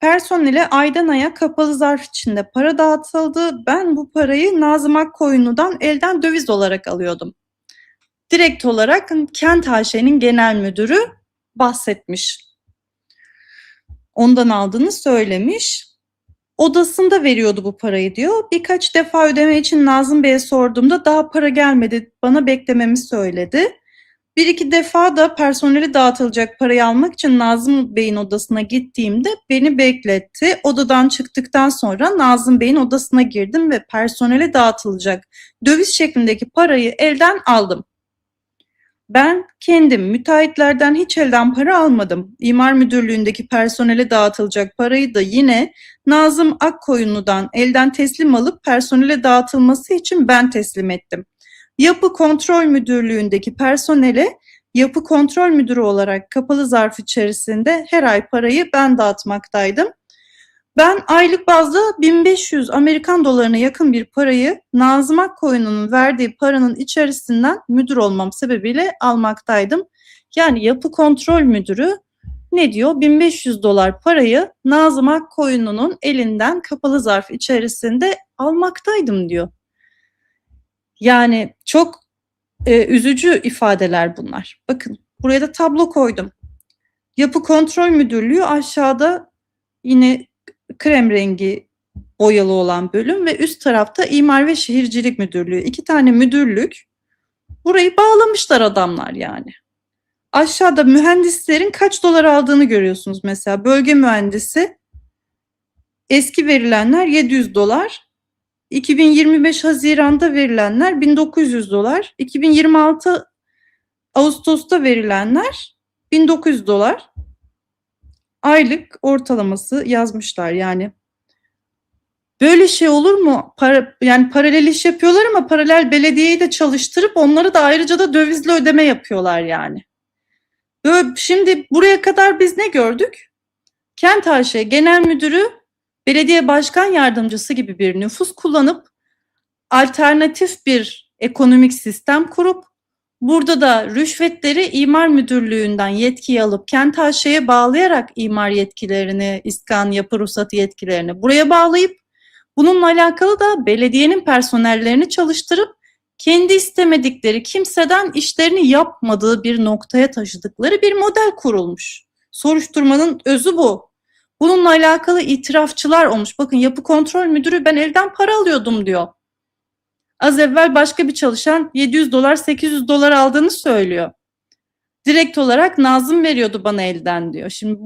Personele aydan aya kapalı zarf içinde para dağıtıldı. Ben bu parayı Nazım Akkoyunlu'dan elden döviz olarak alıyordum. Direkt olarak Kent AŞ'nin genel müdürü bahsetmiş. Ondan aldığını söylemiş. Odasında veriyordu bu parayı diyor. Birkaç defa ödeme için Nazım Bey'e sorduğumda daha para gelmedi, bana beklememi söyledi. Bir iki defa da personeli dağıtılacak parayı almak için Nazım Bey'in odasına gittiğimde beni bekletti. Odadan çıktıktan sonra Nazım Bey'in odasına girdim ve personele dağıtılacak döviz şeklindeki parayı elden aldım. Ben kendim müteahhitlerden hiç elden para almadım. İmar Müdürlüğü'ndeki personele dağıtılacak parayı da yine Nazım Akkoyunlu'dan elden teslim alıp personele dağıtılması için ben teslim ettim. Yapı Kontrol Müdürlüğü'ndeki personele yapı kontrol müdürü olarak kapalı zarf içerisinde her ay parayı ben dağıtmaktaydım. Ben aylık bazda 1500 Amerikan dolarına yakın bir parayı Nazım Akkoyunlu'nun verdiği paranın içerisinden müdür olmam sebebiyle almaktaydım. Yani yapı kontrol müdürü ne diyor? 1500 dolar parayı Nazım Akkoyunlu'nun elinden kapalı zarf içerisinde almaktaydım diyor. Yani çok üzücü ifadeler bunlar. Bakın buraya da tablo koydum. Yapı Kontrol Müdürlüğü aşağıda yine krem rengi boyalı olan bölüm ve üst tarafta İmar ve Şehircilik Müdürlüğü. 2 tane müdürlük. Burayı bağlamışlar adamlar yani. Aşağıda mühendislerin kaç dolar aldığını görüyorsunuz mesela. Bölge mühendisi eski verilenler 700 dolar. 2025 Haziran'da verilenler 1900 dolar. 2026 Ağustos'ta verilenler 1900 dolar. Aylık ortalaması yazmışlar yani. Böyle şey olur mu? Yani paralel iş yapıyorlar ama paralel belediyeyi de çalıştırıp onları da ayrıca da dövizle ödeme yapıyorlar yani. Şimdi buraya kadar biz ne gördük? Kent AŞ Genel Müdürü belediye başkan yardımcısı gibi bir nüfus kullanıp alternatif bir ekonomik sistem kurup burada da rüşvetleri imar müdürlüğünden yetkiyi alıp kent HŞ'ye bağlayarak imar yetkilerini, iskan, yapı ruhsatı yetkilerini buraya bağlayıp bununla alakalı da belediyenin personellerini çalıştırıp kendi istemedikleri kimseden işlerini yapmadığı bir noktaya taşıdıkları bir model kurulmuş. Soruşturmanın özü bu. Bununla alakalı itirafçılar olmuş. Bakın yapı kontrol müdürü ben elden para alıyordum diyor. Az evvel başka bir çalışan 700 dolar 800 dolar aldığını söylüyor. Direkt olarak Nazım veriyordu bana elden diyor. Şimdi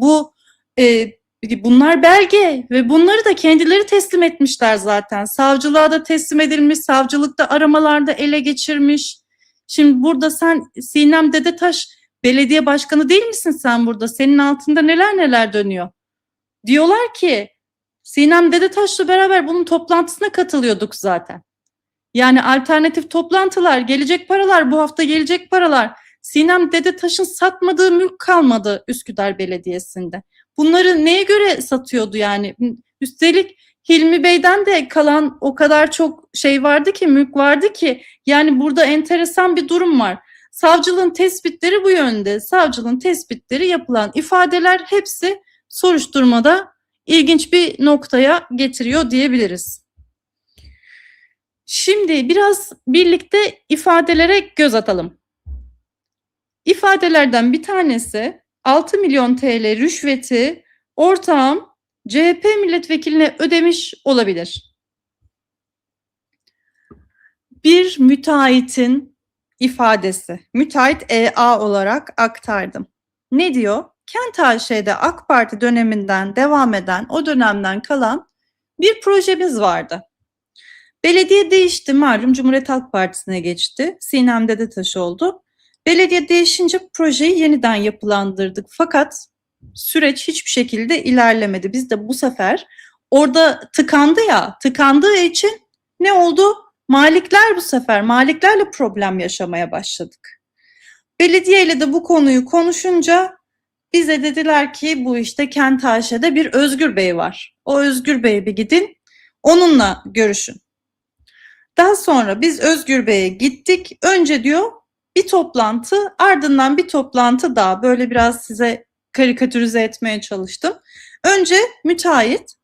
bunlar belge ve bunları da kendileri teslim etmişler zaten. Savcılığa da teslim edilmiş, savcılıkta aramalarda ele geçirmiş. Şimdi burada sen Sinem Dedetaş belediye başkanı değil misin sen burada? Senin altında neler neler dönüyor. Diyorlar ki Sinem Dedetaş'la beraber bunun toplantısına katılıyorduk zaten. Yani alternatif toplantılar, gelecek paralar, bu hafta gelecek paralar. Sinem Dedetaş'ın satmadığı mülk kalmadı Üsküdar Belediyesi'nde. Bunları neye göre satıyordu yani? Üstelik Hilmi Bey'den de kalan o kadar çok şey vardı ki, mülk vardı ki. Yani burada enteresan bir durum var. Savcılığın tespitleri bu yönde. Savcılığın tespitleri, yapılan ifadeler hepsi soruşturmada ilginç bir noktaya getiriyor diyebiliriz. Şimdi biraz birlikte ifadelere göz atalım. İfadelerden bir tanesi 6 milyon TL rüşveti ortağım CHP milletvekiline ödemiş olabilir. Bir müteahhitin ifadesi. Müteahhit EA olarak aktardım. Ne diyor? Kent AŞ'de AK Parti döneminden devam eden, o dönemden kalan bir projemiz vardı. Belediye değişti, malum Cumhuriyet Halk Partisi'ne geçti. Sinem Dedetaş oldu. Belediye değişince projeyi yeniden yapılandırdık. Fakat süreç hiçbir şekilde ilerlemedi. Biz de bu sefer orada tıkandı ya, tıkandığı için ne oldu? Malikler bu sefer, maliklerle problem yaşamaya başladık. Belediye ile de bu konuyu konuşunca bize dediler ki bu işte Kent AŞ'de bir Özgür Bey var. O Özgür Bey'e bir gidin, onunla görüşün. Daha sonra biz Özgür Bey'e gittik. Önce diyor bir toplantı, ardından bir toplantı daha. Böyle biraz size karikatürize etmeye çalıştım. Önce müteahhit,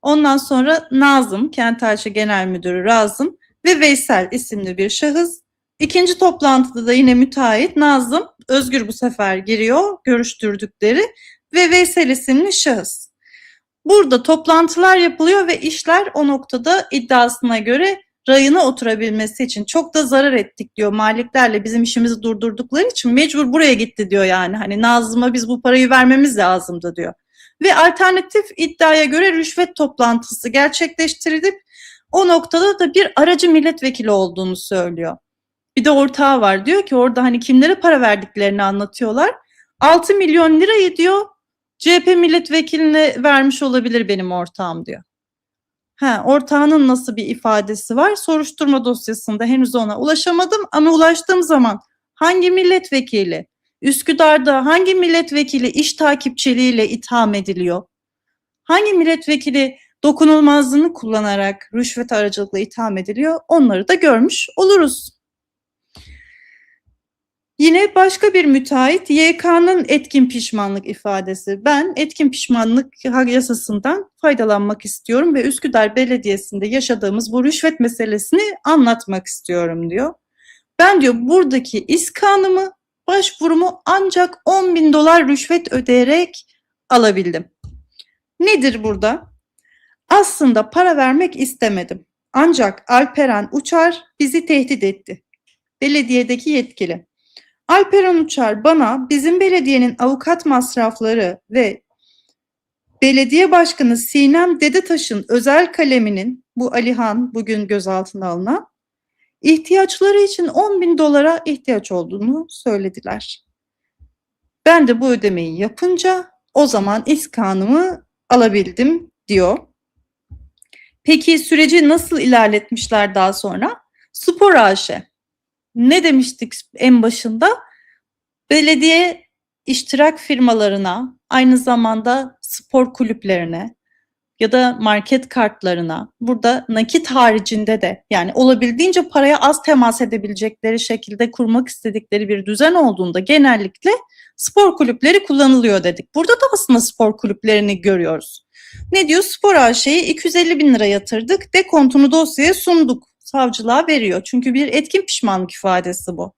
ondan sonra Nazım, Kent AŞ Genel Müdürü Razım ve Veysel isimli bir şahıs. İkinci toplantıda da yine müteahhit, Nazım, Özgür bu sefer giriyor, görüştürdükleri ve Veysel isimli şahıs. Burada toplantılar yapılıyor ve işler o noktada iddiasına göre rayına oturabilmesi için çok da zarar ettik diyor. Maliklerle bizim işimizi durdurdukları için mecbur buraya gitti diyor yani. Hani Nazım'a biz bu parayı vermemiz lazımdı diyor. Ve alternatif iddiaya göre rüşvet toplantısı gerçekleştirilip o noktada da bir aracı milletvekili olduğunu söylüyor. Bir de ortağı var diyor ki orada hani kimlere para verdiklerini anlatıyorlar. 6 milyon lirayı diyor CHP milletvekiline vermiş olabilir benim ortağım diyor. Ortağının nasıl bir ifadesi var? Soruşturma dosyasında henüz ona ulaşamadım ama ulaştığım zaman hangi milletvekili, Üsküdar'da hangi milletvekili iş takipçiliğiyle itham ediliyor? Hangi milletvekili dokunulmazlığını kullanarak rüşvet aracılıkla itham ediliyor? Onları da görmüş oluruz. Yine başka bir müteahhit YK'nın etkin pişmanlık ifadesi. Ben etkin pişmanlık yasasından faydalanmak istiyorum ve Üsküdar Belediyesi'nde yaşadığımız bu rüşvet meselesini anlatmak istiyorum diyor. Ben diyor buradaki iskanımı, başvurumu ancak 10.000 dolar rüşvet ödeyerek alabildim. Nedir burada? Aslında para vermek istemedim. Ancak Alperen Uçar bizi tehdit etti. Belediyedeki yetkili. Alperen Uçar bana bizim belediyenin avukat masrafları ve belediye başkanı Sinem Dedetaş'ın özel kaleminin, bu Alihan bugün gözaltına alınan, ihtiyaçları için 10.000 dolara ihtiyaç olduğunu söylediler. Ben de bu ödemeyi yapınca o zaman iskanımı alabildim diyor. Peki süreci nasıl ilerletmişler daha sonra? Spor AŞ. Ne demiştik en başında? Belediye iştirak firmalarına, aynı zamanda spor kulüplerine, ya da market kartlarına, burada nakit haricinde de yani olabildiğince paraya az temas edebilecekleri şekilde kurmak istedikleri bir düzen olduğunda genellikle spor kulüpleri kullanılıyor dedik. Burada da aslında spor kulüplerini görüyoruz. Ne diyor? Spor AŞ'ye 250 bin lira yatırdık, dekontunu dosyaya sunduk. Savcılığa veriyor. Çünkü bir etkin pişmanlık ifadesi bu.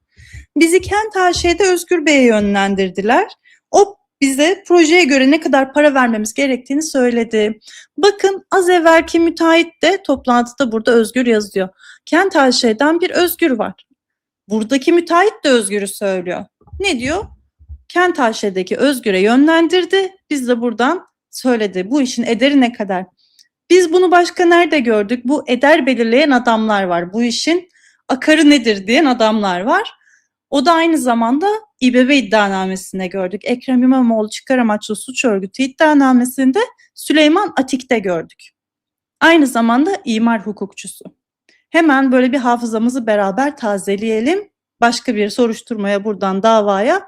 Bizi Kent AŞ'de Özgür Bey'e yönlendirdiler. O bize projeye göre ne kadar para vermemiz gerektiğini söyledi. Bakın az evvelki müteahhit de toplantıda burada Özgür yazıyor. Kent AŞ'den bir Özgür var. Buradaki müteahhit de Özgür'ü söylüyor. Ne diyor? Kent AŞ'deki Özgür'e yönlendirdi. Biz de buradan söyledi. Bu işin ederi ne kadar? Biz bunu başka nerede gördük? Bu eder belirleyen adamlar var. Bu işin akarı nedir diyen adamlar var. O da aynı zamanda İBB iddianamesinde gördük. Ekrem İmamoğlu çıkar amaçlı suç örgütü iddianamesinde Süleyman Atik'te gördük. Aynı zamanda imar hukukçusu. Hemen böyle bir hafızamızı beraber tazeleyelim. Başka bir soruşturmaya buradan davaya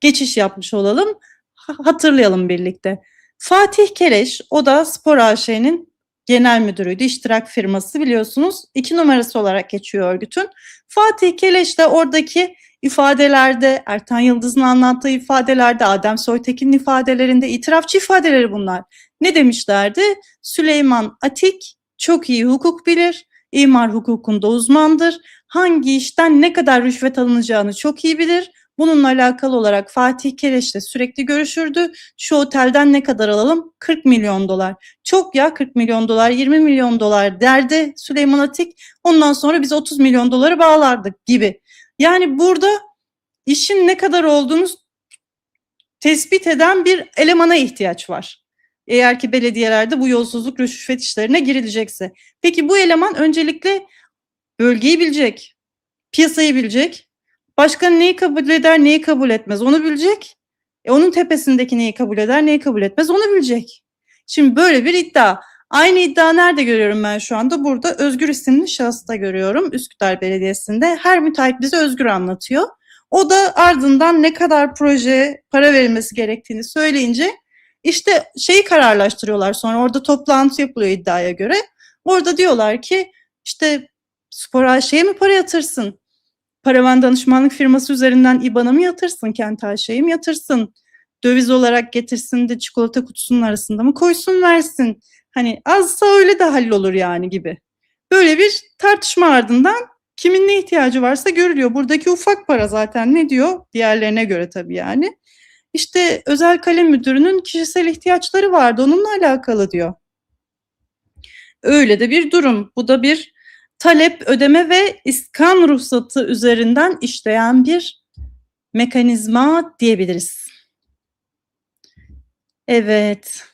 geçiş yapmış olalım. Hatırlayalım birlikte. Fatih Keleş, o da Spor AŞ'nin genel müdürüydü. İştirak firması biliyorsunuz. 2 numarası olarak geçiyor örgütün. Fatih Keleş de oradaki ifadelerde, Ertan Yıldız'ın anlattığı ifadelerde, Adem Soytekin'in ifadelerinde, itirafçı ifadeleri bunlar. Ne demişlerdi? Süleyman Atik çok iyi hukuk bilir, imar hukukunda uzmandır, hangi işten ne kadar rüşvet alınacağını çok iyi bilir. Bununla alakalı olarak Fatih Keleş'le sürekli görüşürdü. Şu otelden ne kadar alalım? 40 milyon dolar. Çok ya 40 milyon dolar, 20 milyon dolar derdi Süleyman Atik. Ondan sonra biz 30 milyon doları bağlardık gibi. Yani burada işin ne kadar olduğunu tespit eden bir elemana ihtiyaç var. Eğer ki belediyelerde bu yolsuzluk, rüşvet işlerine girilecekse. Peki bu eleman öncelikle bölgeyi bilecek, piyasayı bilecek, başkan neyi kabul eder, neyi kabul etmez onu bilecek. Onun tepesindeki neyi kabul eder, neyi kabul etmez onu bilecek. Şimdi böyle bir iddia. Aynı iddia nerede görüyorum ben şu anda? Burada Özgür isimli şahısta görüyorum. Üsküdar Belediyesi'nde. Her müteahhit bize Özgür anlatıyor. O da ardından ne kadar projeye para verilmesi gerektiğini söyleyince işte şeyi kararlaştırıyorlar. Sonra orada toplantı yapılıyor iddiaya göre. Orada diyorlar ki işte Spor AŞ'ye mi para yatırsın? Paravan danışmanlık firması üzerinden İBAN'a mı yatırsın? Kent AŞ'ye mi yatırsın? Döviz olarak getirsin de çikolata kutusunun arasında mı koysun versin? Hani azsa öyle de hallolur yani gibi. Böyle bir tartışma ardından kimin ne ihtiyacı varsa görülüyor. Buradaki ufak para zaten ne diyor? Diğerlerine göre tabii yani. İşte özel kalem müdürünün kişisel ihtiyaçları vardı onunla alakalı diyor. Öyle de bir durum. Bu da bir talep, ödeme ve iskan ruhsatı üzerinden işleyen bir mekanizma diyebiliriz. Evet,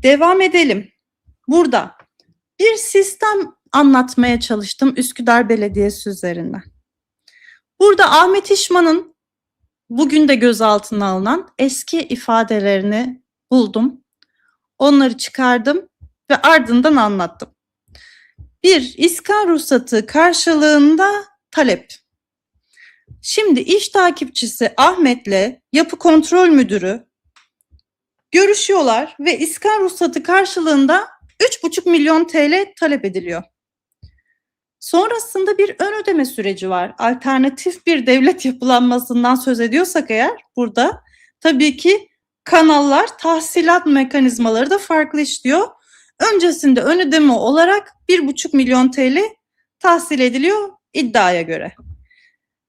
devam edelim. Burada bir sistem anlatmaya çalıştım Üsküdar Belediyesi üzerinden. Burada Ahmet İşman'ın bugün de gözaltına alınan eski ifadelerini buldum. Onları çıkardım ve ardından anlattım. Bir, iskan ruhsatı karşılığında talep. Şimdi iş takipçisi Ahmet'le yapı kontrol müdürü görüşüyorlar ve iskan ruhsatı karşılığında 3,5 milyon TL talep ediliyor. Sonrasında bir ön ödeme süreci var. Alternatif bir devlet yapılanmasından söz ediyorsak eğer burada tabii ki kanallar, tahsilat mekanizmaları da farklı işliyor. Öncesinde ön ödeme olarak 1,5 milyon TL tahsil ediliyor iddiaya göre.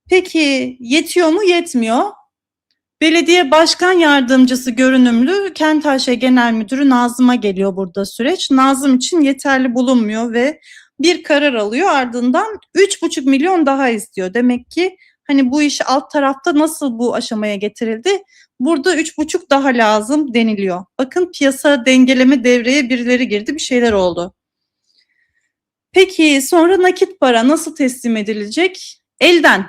Peki yetiyor mu? Yetmiyor. Belediye Başkan Yardımcısı görünümlü Kent AŞ Genel Müdürü Nazım'a geliyor burada süreç. Nazım için yeterli bulunmuyor ve bir karar alıyor ardından 3,5 milyon daha istiyor. Demek ki hani bu iş alt tarafta nasıl bu aşamaya getirildi? Burada 3,5 daha lazım deniliyor. Bakın piyasa dengeleme devreye birileri girdi bir şeyler oldu. Peki sonra nakit para nasıl teslim edilecek? Elden.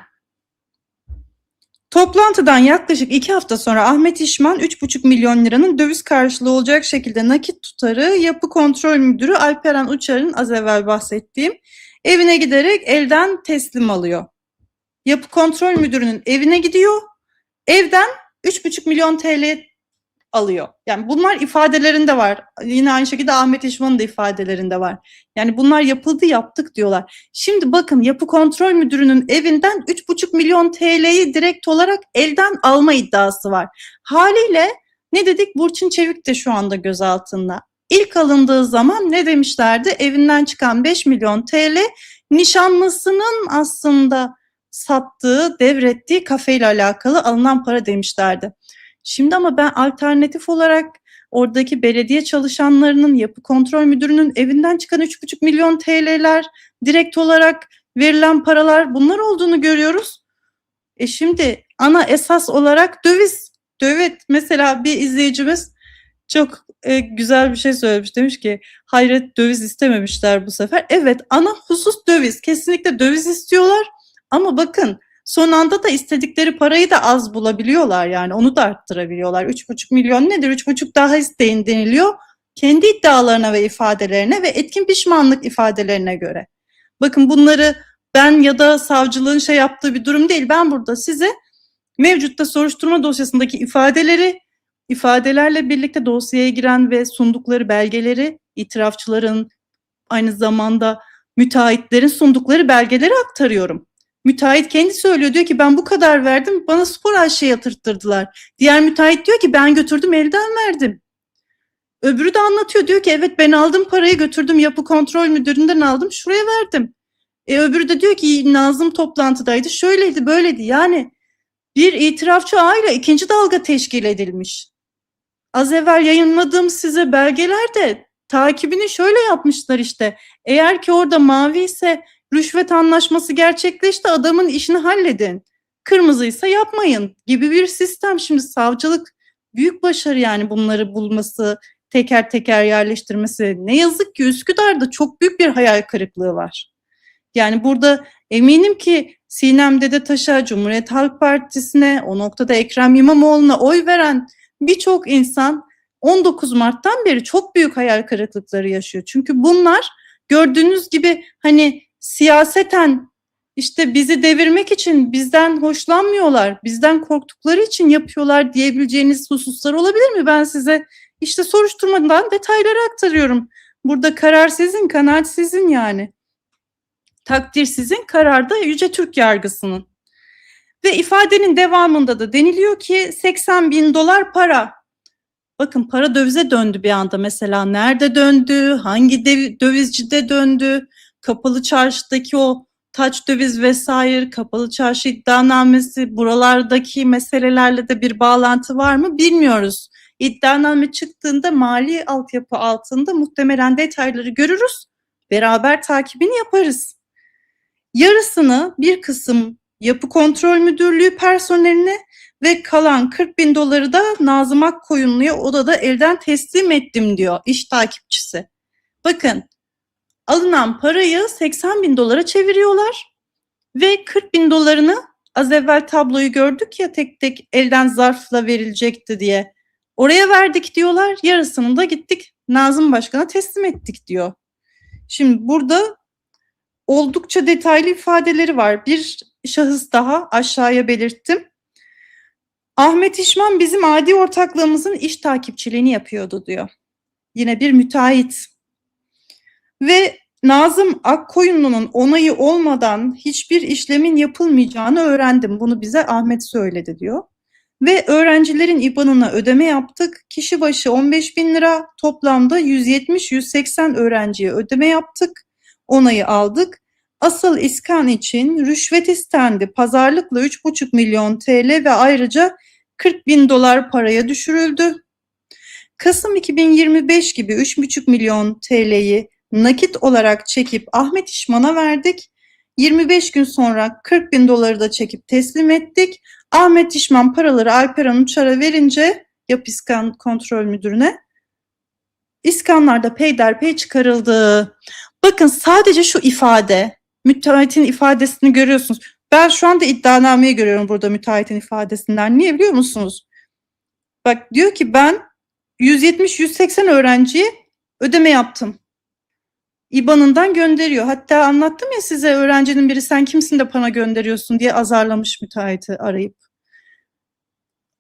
Toplantıdan yaklaşık 2 hafta sonra Ahmet İşman 3,5 milyon liranın döviz karşılığı olacak şekilde nakit tutarı Yapı Kontrol Müdürü Alperen Uçar'ın az evvel bahsettiğim evine giderek elden teslim alıyor. Yapı Kontrol Müdürü'nün evine gidiyor. Evden 3,5 milyon TL alıyor. Yani bunlar ifadelerinde var. Yine aynı şekilde Ahmet İşman'ın da ifadelerinde var. Yani bunlar yapıldı, yaptık diyorlar. Şimdi bakın, Yapı Kontrol Müdürü'nün evinden 3,5 milyon TL'yi direkt olarak elden alma iddiası var. Haliyle ne dedik? Burçin Çevik de şu anda gözaltında. İlk alındığı zaman ne demişlerdi? Evinden çıkan 5 milyon TL nişanlısının aslında sattığı, devrettiği kafeyle alakalı alınan para demişlerdi. Şimdi ama ben alternatif olarak oradaki belediye çalışanlarının, Yapı Kontrol Müdürü'nün evinden çıkan 3,5 milyon TL'ler, direkt olarak verilen paralar, bunlar olduğunu görüyoruz. Şimdi ana esas olarak döviz. Evet, mesela bir izleyicimiz çok güzel bir şey söylemiş. Demiş ki hayret, döviz istememişler bu sefer. Evet, ana husus döviz. Kesinlikle döviz istiyorlar. Ama bakın, son anda da istedikleri parayı da az bulabiliyorlar, yani onu da arttırabiliyorlar. 3,5 milyon nedir? 3,5 daha isteyin deniliyor. Kendi iddialarına ve ifadelerine ve etkin pişmanlık ifadelerine göre. Bakın, bunları ben ya da savcılığın şey yaptığı bir durum değil. Ben burada size mevcutta soruşturma dosyasındaki ifadelerle birlikte dosyaya giren ve sundukları belgeleri, itirafçıların, aynı zamanda müteahhitlerin sundukları belgeleri aktarıyorum. Müteahhit kendi söylüyor, diyor ki ben bu kadar verdim, bana Spor AŞ'ye yatırttırdılar. Diğer müteahhit diyor ki ben götürdüm, elden verdim. Öbürü de anlatıyor, diyor ki evet ben aldım parayı, götürdüm Yapı Kontrol Müdürü'nden aldım, şuraya verdim. Öbürü de diyor ki Nazım toplantıdaydı, şöyleydi böyleydi. Yani bir itirafçı ağıyla ikinci dalga teşkil edilmiş. Az evvel yayınladığım size belgelerde takibini şöyle yapmışlar işte. Eğer ki orada mavi ise rüşvet anlaşması gerçekleşti, adamın işini halledin. Kırmızıysa yapmayın gibi bir sistem. Şimdi savcılık büyük başarı, yani bunları bulması, teker teker yerleştirmesi. Ne yazık ki Üsküdar'da çok büyük bir hayal kırıklığı var. Yani burada eminim ki Sinem Dedetaş'a, Cumhuriyet Halk Partisi'ne, o noktada Ekrem İmamoğlu'na oy veren birçok insan 19 Mart'tan beri çok büyük hayal kırıklıkları yaşıyor. Çünkü bunlar gördüğünüz gibi hani siyaseten işte bizi devirmek için bizden hoşlanmıyorlar, bizden korktukları için yapıyorlar diyebileceğiniz hususlar olabilir mi? Ben size işte soruşturmadan detayları aktarıyorum. Burada karar sizin, kanaat sizin yani. Takdir sizin, karar da Yüce Türk Yargısı'nın. Ve ifadenin devamında da deniliyor ki 80 bin dolar para. Bakın, para dövize döndü bir anda. Mesela nerede döndü, hangi dövizcide döndü, Kapalı Çarşı'daki o taç döviz vesaire, Kapalı Çarşı iddianamesi, buralardaki meselelerle de bir bağlantı var mı bilmiyoruz. İddianame çıktığında mali altyapı altında muhtemelen detayları görürüz, beraber takibini yaparız. Yarısını bir kısım Yapı Kontrol Müdürlüğü personeline ve kalan 40 bin doları da Nazım Akkoyunlu'ya odada elden teslim ettim diyor iş takipçisi. Bakın, alınan parayı 80 bin dolara çeviriyorlar ve 40 bin dolarını, az evvel tabloyu gördük ya, tek tek elden zarfla verilecekti diye, oraya verdik diyorlar, yarısını da gittik Nazım Başkan'a teslim ettik diyor. Şimdi burada oldukça detaylı ifadeleri var. Bir şahıs daha aşağıya belirttim. Ahmet İşman bizim adi ortaklığımızın iş takipçiliğini yapıyordu diyor. Yine bir müteahhit. Ve Nazım Akkoyunlu'nun onayı olmadan hiçbir işlemin yapılmayacağını öğrendim. Bunu bize Ahmet söyledi diyor. Ve öğrencilerin IBAN'ına ödeme yaptık. Kişi başı 15 bin lira, toplamda 170-180 öğrenciye ödeme yaptık. Onayı aldık. Asıl iskan için rüşvet istendi. Pazarlıkla 3,5 milyon TL ve ayrıca 40 bin dolar paraya düşürüldü. Kasım 2025 gibi 3,5 milyon TL'yi nakit olarak çekip Ahmet İşman'a verdik. 25 gün sonra 40 bin doları da çekip teslim ettik. Ahmet İşman paraları Alperen Uçar'a verince, Yapı İskan Kontrol Müdürü'ne, iskanlar da peyderpey çıkarıldı. Bakın, sadece şu ifade, müteahhitin ifadesini görüyorsunuz. Ben şu anda iddianameyi görüyorum burada müteahhitin ifadesinden. Niye biliyor musunuz? Bak, diyor ki ben 170-180 öğrenciye ödeme yaptım. İBAN'ından gönderiyor. Hatta anlattım ya size, öğrencinin biri sen kimsin de bana gönderiyorsun diye azarlamış müteahhiti arayıp.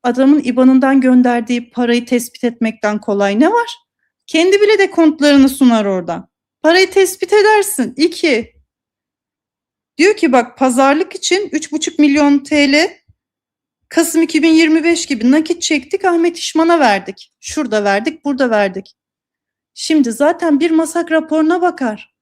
adamın IBAN'ından gönderdiği parayı tespit etmekten kolay ne var? Kendi bile dekontlarını sunar oradan. Parayı tespit edersin. 2. Diyor ki bak pazarlık için 3,5 milyon TL Kasım 2025 gibi nakit çektik, Ahmet İşman'a verdik. Şurada verdik, burada verdik. Şimdi zaten bir masak raporuna bakar.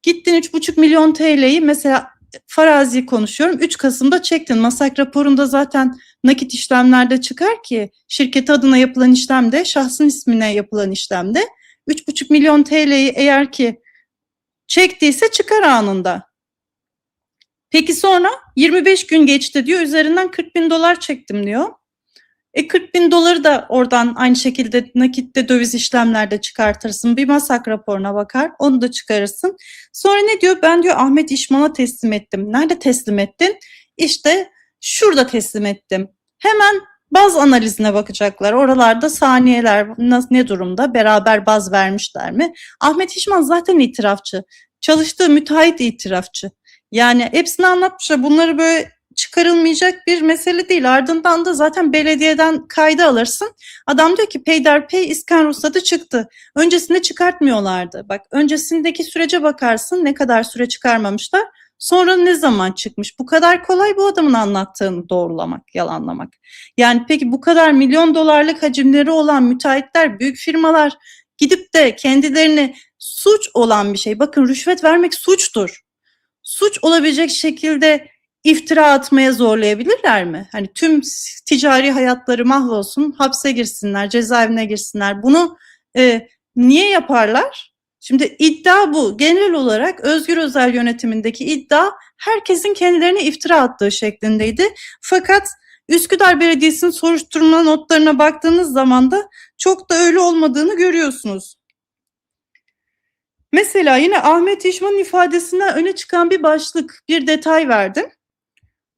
Gittin 3,5 milyon TL'yi mesela farazi konuşuyorum 3 Kasım'da çektin. Masak raporunda zaten nakit işlemlerde çıkar ki şirket adına yapılan işlemde, şahsın ismine yapılan işlemde 3,5 milyon TL'yi eğer ki çektiyse çıkar anında. Peki sonra 25 gün geçti diyor, üzerinden 40 bin dolar çektim diyor. 40 bin doları da oradan aynı şekilde nakitte döviz işlemlerde çıkartırsın. Bir masak raporuna bakar, onu da çıkarırsın. Sonra ne diyor? Ben diyor Ahmet İşman'a teslim ettim. Nerede teslim ettin? İşte şurada teslim ettim. Hemen baz analizine bakacaklar. Oralarda saniyeler ne durumda? Beraber baz vermişler mi? Ahmet İşman zaten itirafçı. Çalıştığı müteahhit itirafçı. Yani hepsini anlatmışlar. Bunları böyle çıkarılmayacak bir mesele değil. Ardından da zaten belediyeden kaydı alırsın. Adam diyor ki peyderpey iskan ruhsatı çıktı. Öncesinde çıkartmıyorlardı. Bak öncesindeki sürece bakarsın ne kadar süre çıkarmamışlar. Sonra ne zaman çıkmış? Bu kadar kolay bu adamın anlattığını doğrulamak, yalanlamak. Yani peki bu kadar milyon dolarlık hacimleri olan müteahhitler, büyük firmalar gidip de kendilerini suç olan bir şey. Bakın rüşvet vermek suçtur. Suç olabilecek şekilde iftira atmaya zorlayabilirler mi? Hani tüm ticari hayatları mahvolsun, hapse girsinler, cezaevine girsinler. Bunu niye yaparlar? Şimdi iddia bu. Genel olarak Özgür Özel yönetimindeki iddia herkesin kendilerine iftira attığı şeklindeydi. Fakat Üsküdar Belediyesi'nin soruşturma notlarına baktığınız zaman da çok da öyle olmadığını görüyorsunuz. Mesela yine Ahmet İşman'ın ifadesinden öne çıkan bir başlık, bir detay verdim.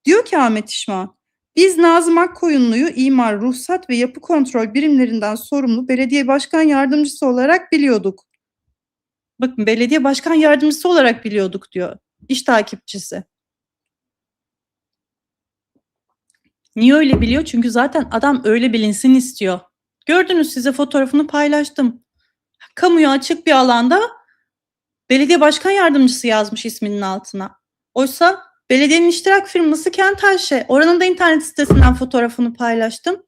Diyor ki Ahmet İşman, biz Nazım Akkoyunlu'yu imar, ruhsat ve yapı kontrol birimlerinden sorumlu belediye başkan yardımcısı olarak biliyorduk. Bakın belediye başkan yardımcısı olarak biliyorduk diyor. İş takipçisi. Niye öyle biliyor? Çünkü zaten adam öyle bilinsin istiyor. Gördünüz, size fotoğrafını paylaştım. Kamuya açık bir alanda belediye başkan yardımcısı yazmış isminin altına. Oysa belediyenin iştirak firması Kent-Ayşe. Oranın da internet sitesinden fotoğrafını paylaştım.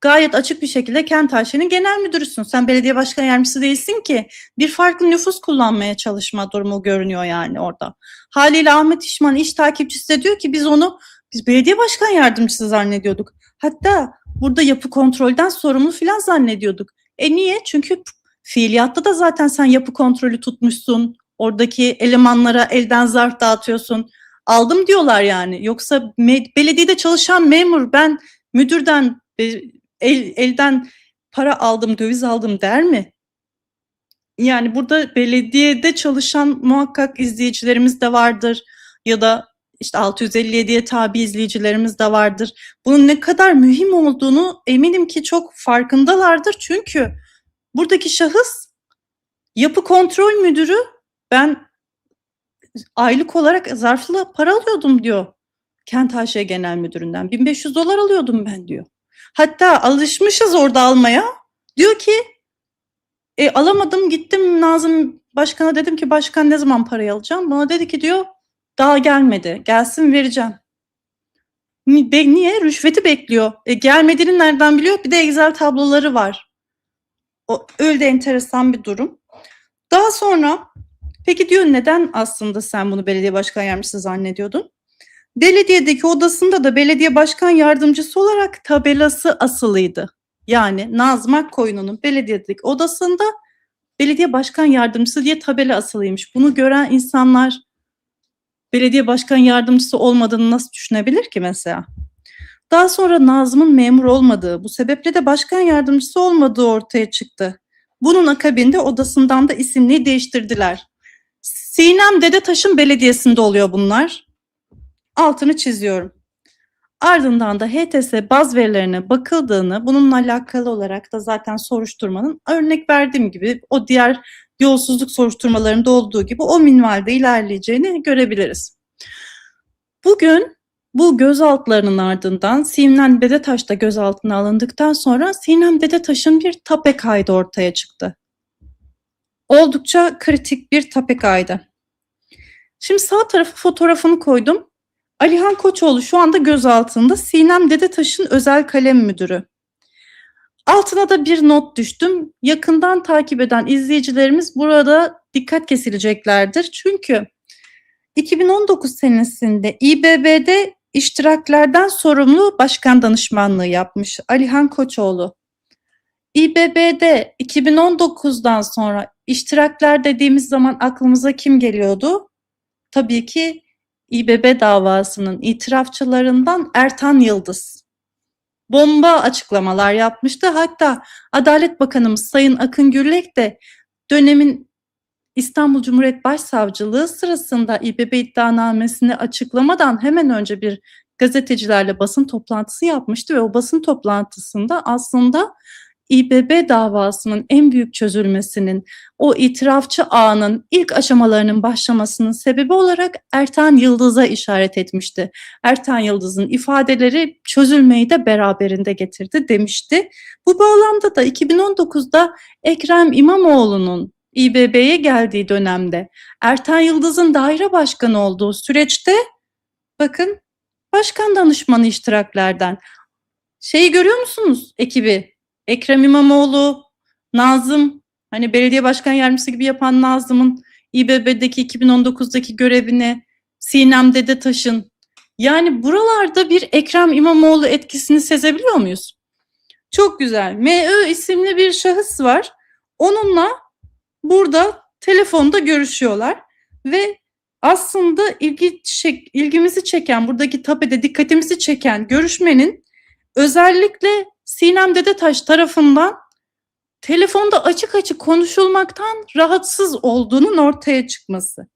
Gayet açık bir şekilde Kent-Ayşe'nin genel müdürüsün. Sen belediye başkan yardımcısı değilsin ki. Bir farklı nüfus kullanmaya çalışma durumu görünüyor yani orada. Haliyle Ahmet İşman iş takipçisi de diyor ki biz belediye başkan yardımcısı zannediyorduk. Hatta burada yapı kontrolden sorumlu filan zannediyorduk. Niye? Çünkü fiiliyatta da zaten sen yapı kontrolü tutmuşsun. Oradaki elemanlara elden zarf dağıtıyorsun. Aldım diyorlar yani. Yoksa belediyede çalışan memur ben müdürden elden para aldım, döviz aldım der mi? Yani burada belediyede çalışan muhakkak izleyicilerimiz de vardır. Ya da işte 657'ye tabi izleyicilerimiz de vardır. Bunun ne kadar mühim olduğunu eminim ki çok farkındalardır. Çünkü buradaki şahıs yapı kontrol müdürü, ben aylık olarak zarflı para alıyordum diyor. Kent-AŞ Genel Müdürü'nden 1500 dolar alıyordum ben diyor. Hatta alışmışız orada almaya. Diyor ki alamadım, gittim Nazım Başkan'a dedim ki başkan ne zaman parayı alacağım? Bana dedi ki diyor daha gelmedi. Gelsin vereceğim. Niye? Rüşveti bekliyor. Gelmediğini nereden biliyor? Bir de Excel tabloları var. Öyle de enteresan bir durum. Daha sonra peki diyor neden aslında sen bunu belediye başkan yardımcısı zannediyordun? Belediyedeki odasında da belediye başkan yardımcısı olarak tabelası asılıydı. Yani Nazım Akkoyunlu'nun belediyedeki odasında belediye başkan yardımcısı diye tabela asılıymış. Bunu gören insanlar belediye başkan yardımcısı olmadığını nasıl düşünebilir ki mesela? Daha sonra Nazım'ın memur olmadığı, bu sebeple de başkan yardımcısı olmadığı ortaya çıktı. Bunun akabinde odasından da isimliği değiştirdiler. Sinem Dedetaş'ın belediyesinde oluyor bunlar. Altını çiziyorum. Ardından da HTS baz verilerine bakıldığını, bununla alakalı olarak da zaten soruşturmanın örnek verdiğim gibi o diğer yolsuzluk soruşturmalarında olduğu gibi o minvalde ilerleyeceğini görebiliriz. Bugün Bu gözaltılarının ardından Sinem Dedetaş da gözaltına alındıktan sonra Sinem Dedetaş'ın bir tape kaydı ortaya çıktı. Oldukça kritik bir tape kaydı. Şimdi sağ tarafa fotoğrafını koydum. Alihan Koçoğlu şu anda gözaltında, Sinem Dedetaş'ın özel kalem müdürü. Altına da bir not düştüm. Yakından takip eden izleyicilerimiz burada dikkat kesileceklerdir. Çünkü 2019 senesinde İBB'de iştiraklerden sorumlu başkan danışmanlığı yapmış Alihan Koçoğlu. İBB'de 2019'dan sonra iştirakler dediğimiz zaman aklımıza kim geliyordu? Tabii ki İBB davasının itirafçılarından Ertan Yıldız. Bomba açıklamalar yapmıştı. Hatta Adalet Bakanımız Sayın Akın Gürlek de dönemin İstanbul Cumhuriyet Başsavcılığı sırasında İBB iddianamesini açıklamadan hemen önce bir gazetecilerle basın toplantısı yapmıştı ve o basın toplantısında aslında İBB davasının en büyük çözülmesinin, o itirafçı ağının ilk aşamalarının başlamasının sebebi olarak Ertan Yıldız'a işaret etmişti. Ertan Yıldız'ın ifadeleri çözülmeyi de beraberinde getirdi demişti. Bu bağlamda da 2019'da Ekrem İmamoğlu'nun İBB'ye geldiği dönemde Ertan Yıldız'ın daire başkanı olduğu süreçte bakın başkan danışmanı iştiraklerden. Şeyi görüyor musunuz ekibi? Ekrem İmamoğlu, Nazım, hani belediye başkan yardımcısı gibi yapan Nazım'ın İBB'deki 2019'daki görevini, Sinem Dedetaş'ın, yani buralarda bir Ekrem İmamoğlu etkisini sezebiliyor muyuz? Çok güzel. MÖ isimli bir şahıs var. Onunla burada telefonda görüşüyorlar ve aslında ilgimizi çeken, buradaki tapede dikkatimizi çeken görüşmenin özellikle Sinem Dedetaş tarafından telefonda açık açık konuşulmaktan rahatsız olduğunun ortaya çıkması.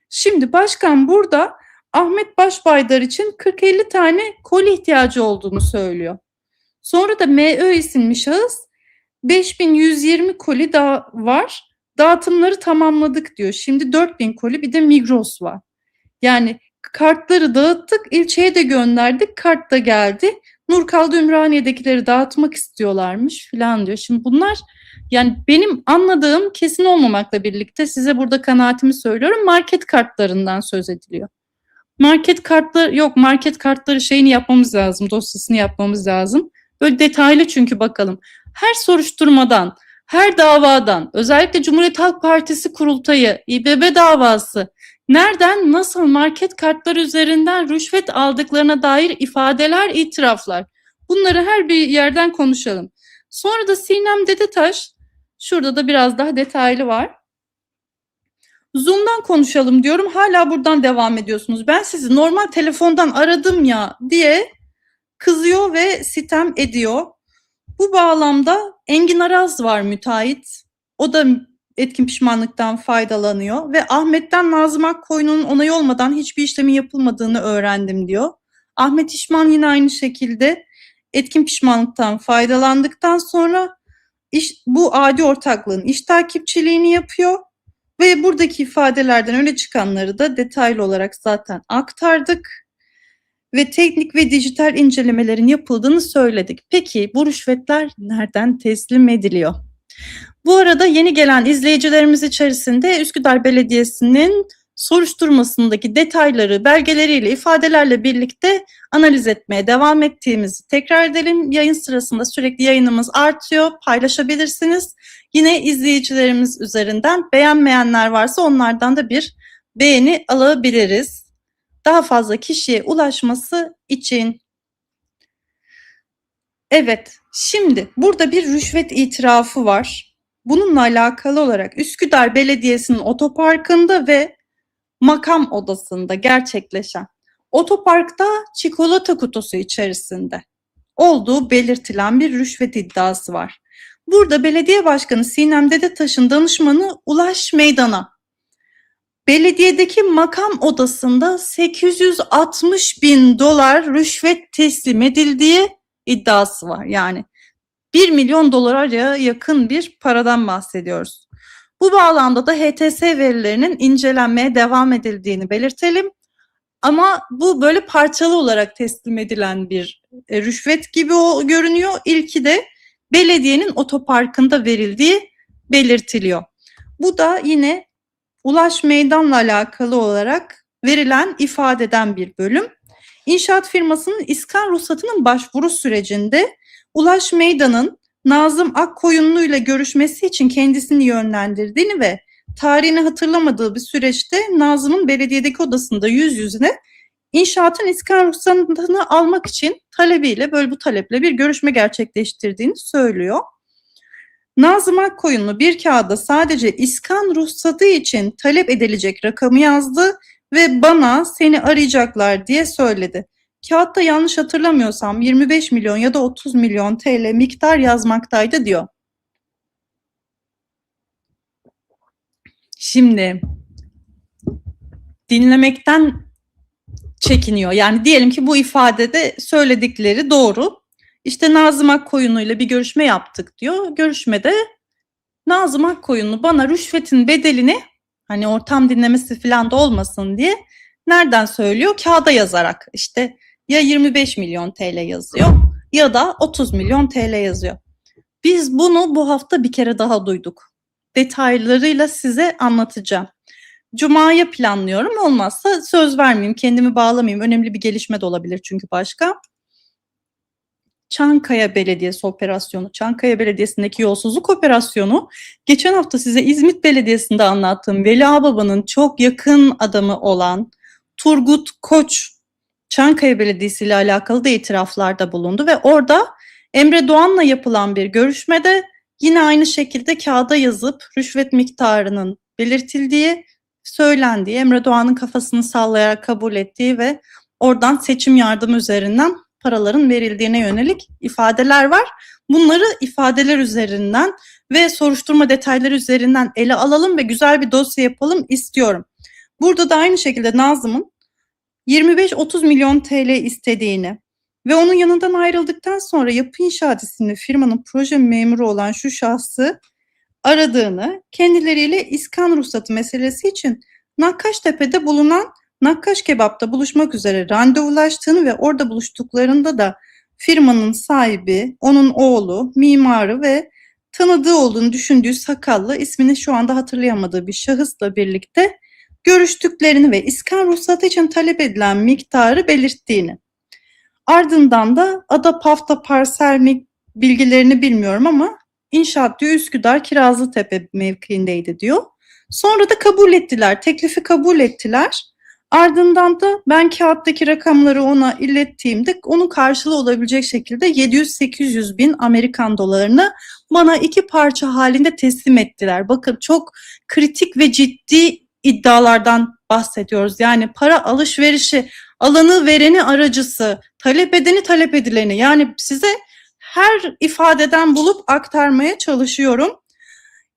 Şimdi başkan burada Ahmet Başbaydar için 40-50 tane koli ihtiyacı olduğunu söylüyor. Sonra da MÖ isimli şahıs 5120 koli daha var. Dağıtımları tamamladık diyor. Şimdi 4000 koli, bir de Migros var. Yani kartları dağıttık, ilçeye de gönderdik, kart da geldi. Nurkal'da Ümraniye'dekileri dağıtmak istiyorlarmış filan diyor. Şimdi bunlar, yani benim anladığım kesin olmamakla birlikte size burada kanaatimi söylüyorum, market kartlarından söz ediliyor. Market kartları yok, market kartları şeyini yapmamız lazım, dosyasını yapmamız lazım. Böyle detaylı, çünkü bakalım. Her soruşturmadan, her davadan, özellikle Cumhuriyet Halk Partisi kurultayı, İBB davası, nereden nasıl market kartları üzerinden rüşvet aldıklarına dair ifadeler, itiraflar. Bunları her bir yerden konuşalım. Sonra da Sinem Dedetaş, şurada da biraz daha detaylı var. Zoom'dan konuşalım diyorum. Hala buradan devam ediyorsunuz. Ben sizi normal telefondan aradım ya diye kızıyor ve sitem ediyor. Bu bağlamda Engin Araz var, müteahhit. O da etkin pişmanlıktan faydalanıyor ve Ahmet'ten Nazım Akkoyun'un onayı olmadan hiçbir işlemin yapılmadığını öğrendim diyor. Ahmet İşman yine aynı şekilde etkin pişmanlıktan faydalandıktan sonra bu adi ortaklığın iş takipçiliğini yapıyor ve buradaki ifadelerden öne çıkanları da detaylı olarak zaten aktardık ve teknik ve dijital incelemelerin yapıldığını söyledik. Peki bu rüşvetler nereden teslim ediliyor? Bu arada yeni gelen izleyicilerimiz içerisinde Üsküdar Belediyesi'nin soruşturmasındaki detayları, belgeleriyle, ifadelerle birlikte analiz etmeye devam ettiğimizi tekrar edelim. Yayın sırasında sürekli yayınımız artıyor, paylaşabilirsiniz. Yine izleyicilerimiz üzerinden beğenmeyenler varsa onlardan da bir beğeni alabiliriz. Daha fazla kişiye ulaşması için. Evet, şimdi burada bir rüşvet itirafı var. Bununla alakalı olarak Üsküdar Belediyesi'nin otoparkında ve makam odasında gerçekleşen, otoparkta çikolata kutusu içerisinde olduğu belirtilen bir rüşvet iddiası var. Burada belediye başkanı Sinem Dedetaş'ın danışmanı Ulaş Meydan'a belediyedeki makam odasında 860 bin dolar rüşvet teslim edildiği iddiası var. Yani 1 milyon dolara yakın bir paradan bahsediyoruz. Bu bağlamda da HTS verilerinin incelenmeye devam edildiğini belirtelim. Ama bu böyle parçalı olarak teslim edilen bir rüşvet gibi görünüyor. İlki de belediyenin otoparkında verildiği belirtiliyor. Bu da yine Ulaş Meydan'la alakalı olarak verilen ifadeden bir bölüm. İnşaat firmasının iskan ruhsatının başvuru sürecinde Ulaş Meydan'ın Nazım Akkoyunlu ile görüşmesi için kendisini yönlendirdiğini ve tarihini hatırlamadığı bir süreçte Nazım'ın belediyedeki odasında yüz yüzüne inşaatın iskan ruhsatını almak için talebiyle bu taleple bir görüşme gerçekleştirdiğini söylüyor. Nazım Akkoyunlu bir kağıda sadece iskan ruhsatı için talep edilecek rakamı yazdı ve bana seni arayacaklar diye söyledi. Kağıtta yanlış hatırlamıyorsam 25 milyon ya da 30 milyon TL miktar yazmaktaydı diyor. Şimdi dinlemekten çekiniyor. Yani diyelim ki bu ifadede söyledikleri doğru. İşte Nazım Akkoyunlu ile bir görüşme yaptık diyor. Görüşmede Nazım Akkoyunlu bana rüşvetin bedelini, hani ortam dinlemesi falan da olmasın diye, nereden söylüyor? Kağıda yazarak. İşte ya 25 milyon TL yazıyor ya da 30 milyon TL yazıyor. Biz bunu bu hafta bir kere daha duyduk. Detaylarıyla size anlatacağım. Cuma'ya planlıyorum. Olmazsa söz vermeyeyim, kendimi bağlamayayım. Önemli bir gelişme de olabilir çünkü başka. Çankaya Belediyesi operasyonu, Çankaya Belediyesi'ndeki yolsuzluk operasyonu, geçen hafta size İzmit Belediyesi'nde anlattığım Veli Ağbaba'nın çok yakın adamı olan Turgut Koç, Çankaya Belediyesi ile alakalı da itiraflarda bulundu ve orada Emre Doğan'la yapılan bir görüşmede yine aynı şekilde kağıda yazıp rüşvet miktarının belirtildiği, söylendiği, Emre Doğan'ın kafasını sallayarak kabul ettiği ve oradan seçim yardımı üzerinden paraların verildiğine yönelik ifadeler var. Bunları ifadeler üzerinden ve soruşturma detayları üzerinden ele alalım ve güzel bir dosya yapalım istiyorum. Burada da aynı şekilde Nazım'ın 25-30 milyon TL istediğini ve onun yanından ayrıldıktan sonra Yapı İnşaat isimli firmanın proje memuru olan şu şahsı aradığını, kendileriyle iskan ruhsatı meselesi için Nakkaştepe'de bulunan Nakkaş Kebap'ta buluşmak üzere randevulaştığını ve orada buluştuklarında da firmanın sahibi, onun oğlu, mimarı ve tanıdığı olduğunu düşündüğü sakallı, ismini şu anda hatırlayamadığı bir şahısla birlikte görüştüklerini ve iskan ruhsatı için talep edilen miktarı belirttiğini. Ardından da ada pafta parsel bilgilerini bilmiyorum ama inşaat diyor Üsküdar Kirazlıtepe mevkiindeydi diyor. Sonra da kabul ettiler, teklifi kabul ettiler. Ardından da ben kağıttaki rakamları ona ilettiğimde onun karşılığı olabilecek şekilde 700-800 bin Amerikan dolarını bana 2 parça halinde teslim ettiler. Bakın çok kritik ve ciddi iddialardan bahsediyoruz. Yani para alışverişi, alanı vereni aracısı, talep edeni talep edileni, yani size her ifadeden bulup aktarmaya çalışıyorum.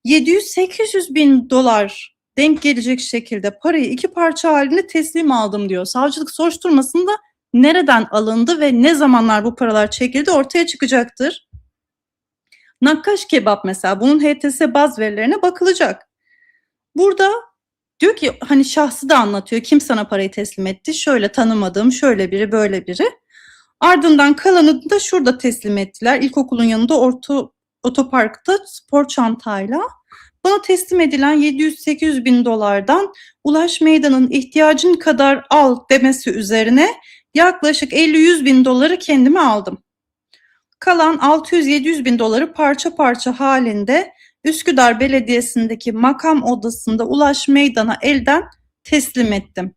700-800 bin dolar denk gelecek şekilde parayı 2 parça halinde teslim aldım diyor. Savcılık soruşturmasında nereden alındı ve ne zamanlar bu paralar çekildi ortaya çıkacaktır. Nakkaş Kebap mesela, bunun HTS baz verilerine bakılacak. Burada diyor ki hani şahsı da anlatıyor. Kim sana parayı teslim etti? Şöyle tanımadığım, şöyle biri, böyle biri. Ardından kalanını da şurada teslim ettiler. İlkokulun yanında otoparkta spor çantayla. Bana teslim edilen 700-800 bin dolardan Ulaş Meydan'ın ihtiyacın kadar al demesi üzerine yaklaşık 50-100 bin doları kendime aldım. Kalan 600-700 bin doları parça parça halinde Üsküdar Belediyesi'ndeki makam odasında Ulaş Meydan'a elden teslim ettim.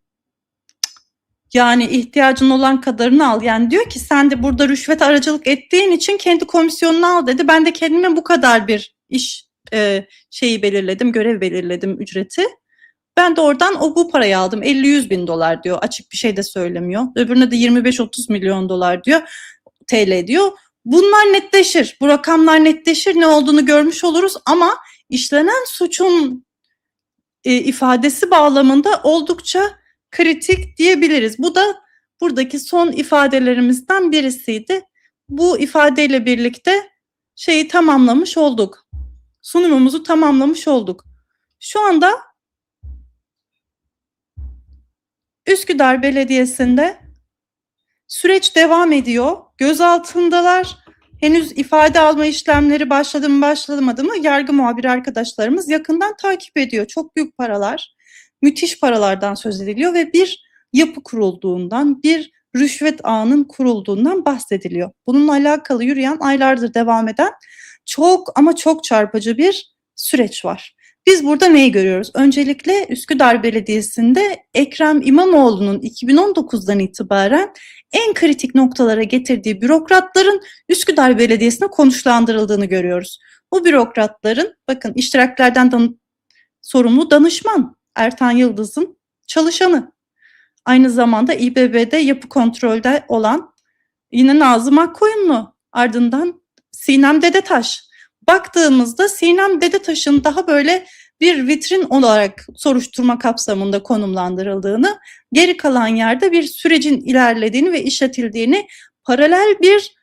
Yani ihtiyacın olan kadarını al. Yani diyor ki sen de burada rüşvet aracılık ettiğin için kendi komisyonunu al dedi. Ben de kendime bu kadar bir iş şeyi belirledim, görev belirledim, ücreti. Ben de oradan bu parayı aldım. 50-100 bin dolar diyor. Açık bir şey de söylemiyor. Öbürüne de 25-30 milyon dolar diyor. TL diyor. Bunlar netleşir. Bu rakamlar netleşir. Ne olduğunu görmüş oluruz ama işlenen suçun ifadesi bağlamında oldukça kritik diyebiliriz. Bu da buradaki son ifadelerimizden birisiydi. Bu ifadeyle birlikte şeyi tamamlamış olduk. Sunumumuzu tamamlamış olduk. Şu anda Üsküdar Belediyesi'nde süreç devam ediyor. Gözaltındalar. Henüz ifade alma işlemleri başladı mı başlamadı mı yargı muhabiri arkadaşlarımız yakından takip ediyor. Çok büyük paralar, müthiş paralardan söz ediliyor ve bir yapı kurulduğundan, bir rüşvet ağının kurulduğundan bahsediliyor. Bununla alakalı yürüyen, aylardır devam eden çok ama çok çarpıcı bir süreç var. Biz burada neyi görüyoruz? Öncelikle Üsküdar Belediyesi'nde Ekrem İmamoğlu'nun 2019'dan itibaren en kritik noktalara getirdiği bürokratların Üsküdar Belediyesi'ne konuşlandırıldığını görüyoruz. Bu bürokratların, bakın, iştiraklerden sorumlu danışman Ertan Yıldız'ın çalışanı. Aynı zamanda İBB'de yapı kontrolde olan yine Nazım Akkoyunlu, ardından Sinem Dedetaş. Baktığımızda Sinem Dedetaş'ın daha böyle bir vitrin olarak soruşturma kapsamında konumlandırıldığını, geri kalan yerde bir sürecin ilerlediğini ve işletildiğini, paralel bir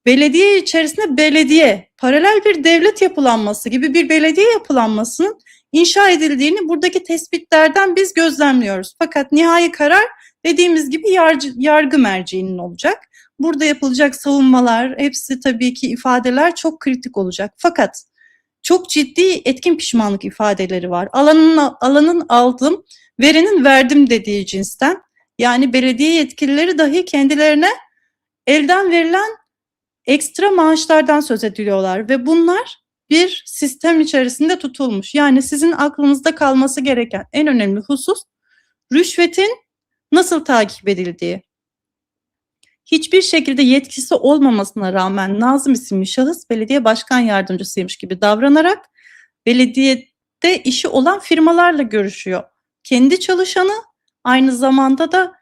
belediye içerisinde belediye, paralel bir devlet yapılanması gibi bir belediye yapılanmasının inşa edildiğini buradaki tespitlerden biz gözlemliyoruz. Fakat nihai karar dediğimiz gibi yargı merciinin olacak. Burada yapılacak savunmalar, hepsi tabii ki ifadeler çok kritik olacak. Fakat çok ciddi etkin pişmanlık ifadeleri var. Alanın aldım, verenin verdim dediği cinsten. Yani belediye yetkilileri dahi kendilerine elden verilen ekstra maaşlardan söz ediliyorlar ve bunlar bir sistem içerisinde tutulmuş. Yani sizin aklınızda kalması gereken en önemli husus rüşvetin nasıl takip edildiği. Hiçbir şekilde yetkisi olmamasına rağmen Nazım isimli şahıs belediye başkan yardımcısıymış gibi davranarak belediyede işi olan firmalarla görüşüyor. Kendi çalışanı, aynı zamanda da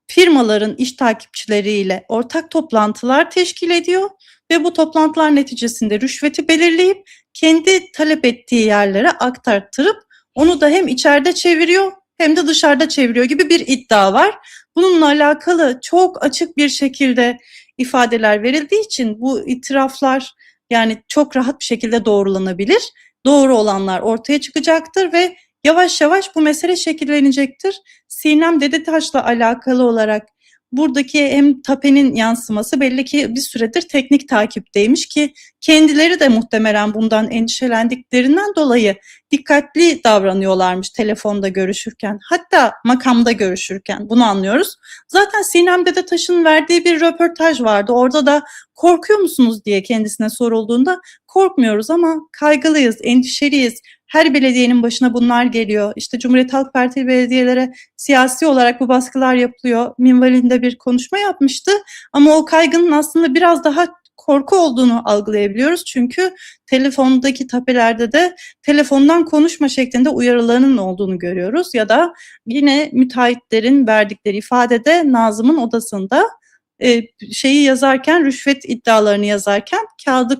firmaların iş takipçileriyle ortak toplantılar teşkil ediyor ve bu toplantılar neticesinde rüşveti belirleyip kendi talep ettiği yerlere aktarttırıp onu da hem içeride çeviriyor hem de dışarıda çeviriyor gibi bir iddia var. Bununla alakalı çok açık bir şekilde ifadeler verildiği için bu itiraflar yani çok rahat bir şekilde doğrulanabilir. Doğru olanlar ortaya çıkacaktır ve yavaş yavaş bu mesele şekillenecektir. Sinem Dedetaş'la alakalı olarak buradaki hem tapenin yansıması belli ki bir süredir teknik takipteymiş ki kendileri de muhtemelen bundan endişelendiklerinden dolayı dikkatli davranıyorlarmış telefonda görüşürken, hatta makamda görüşürken, bunu anlıyoruz. Zaten Sinem Dedetaş'ın verdiği bir röportaj vardı. Orada da korkuyor musunuz diye kendisine sorulduğunda korkmuyoruz ama kaygılıyız, endişeliyiz. Her belediyenin başına bunlar geliyor. İşte Cumhuriyet Halk Partili belediyelere siyasi olarak bu baskılar yapılıyor. Minvalinde bir konuşma yapmıştı. Ama o kaygının aslında biraz daha korku olduğunu algılayabiliyoruz. Çünkü telefondaki tapelerde de telefondan konuşma şeklinde uyarılarının olduğunu görüyoruz. Ya da yine müteahhitlerin verdikleri ifadede Nazım'ın odasında şeyi yazarken, rüşvet iddialarını yazarken kağıdı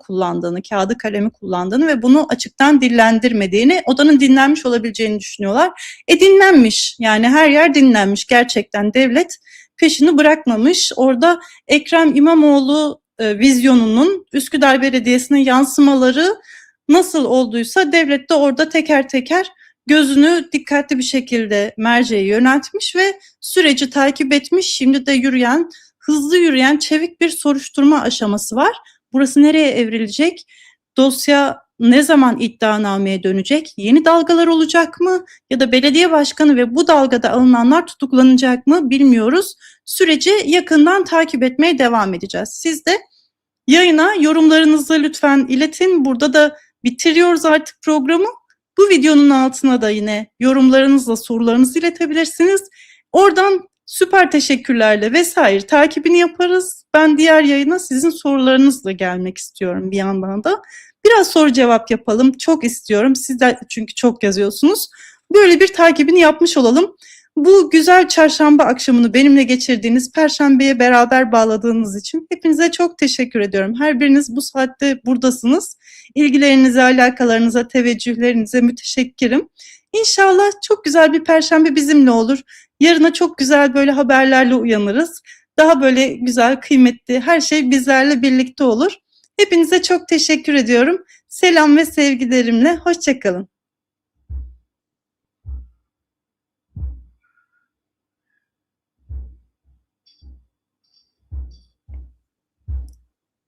kalemi kullandığını ve bunu açıktan dillendirmediğini, odanın dinlenmiş olabileceğini düşünüyorlar. Dinlenmiş, yani her yer dinlenmiş. Gerçekten devlet peşini bırakmamış. Orada Ekrem İmamoğlu vizyonunun Üsküdar Belediyesi'ne yansımaları nasıl olduysa devlet de orada teker teker gözünü dikkatli bir şekilde merceğe yöneltmiş ve süreci takip etmiş. Şimdi de hızlı yürüyen, çevik bir soruşturma aşaması var. Burası nereye evrilecek? Dosya ne zaman iddianameye dönecek? Yeni dalgalar olacak mı? Ya da belediye başkanı ve bu dalgada alınanlar tutuklanacak mı bilmiyoruz. Süreci yakından takip etmeye devam edeceğiz. Siz de yayına yorumlarınızı lütfen iletin. Burada da bitiriyoruz artık programı. Bu videonun altına da yine yorumlarınızla sorularınızı iletebilirsiniz. Oradan süper teşekkürlerle vesaire takibini yaparız. Ben diğer yayına sizin sorularınızla gelmek istiyorum bir yandan da. Biraz soru cevap yapalım. Çok istiyorum. Sizler çünkü çok yazıyorsunuz. Böyle bir takibini yapmış olalım. Bu güzel çarşamba akşamını benimle geçirdiğiniz, perşembeye beraber bağladığınız için hepinize çok teşekkür ediyorum. Her biriniz bu saatte buradasınız. İlgilerinize, alakalarınıza, teveccühlerinize müteşekkirim. İnşallah çok güzel bir perşembe bizimle olur. Yarına çok güzel böyle haberlerle uyanırız. Daha böyle güzel, kıymetli her şey bizlerle birlikte olur. Hepinize çok teşekkür ediyorum. Selam ve sevgilerimle, hoşça kalın.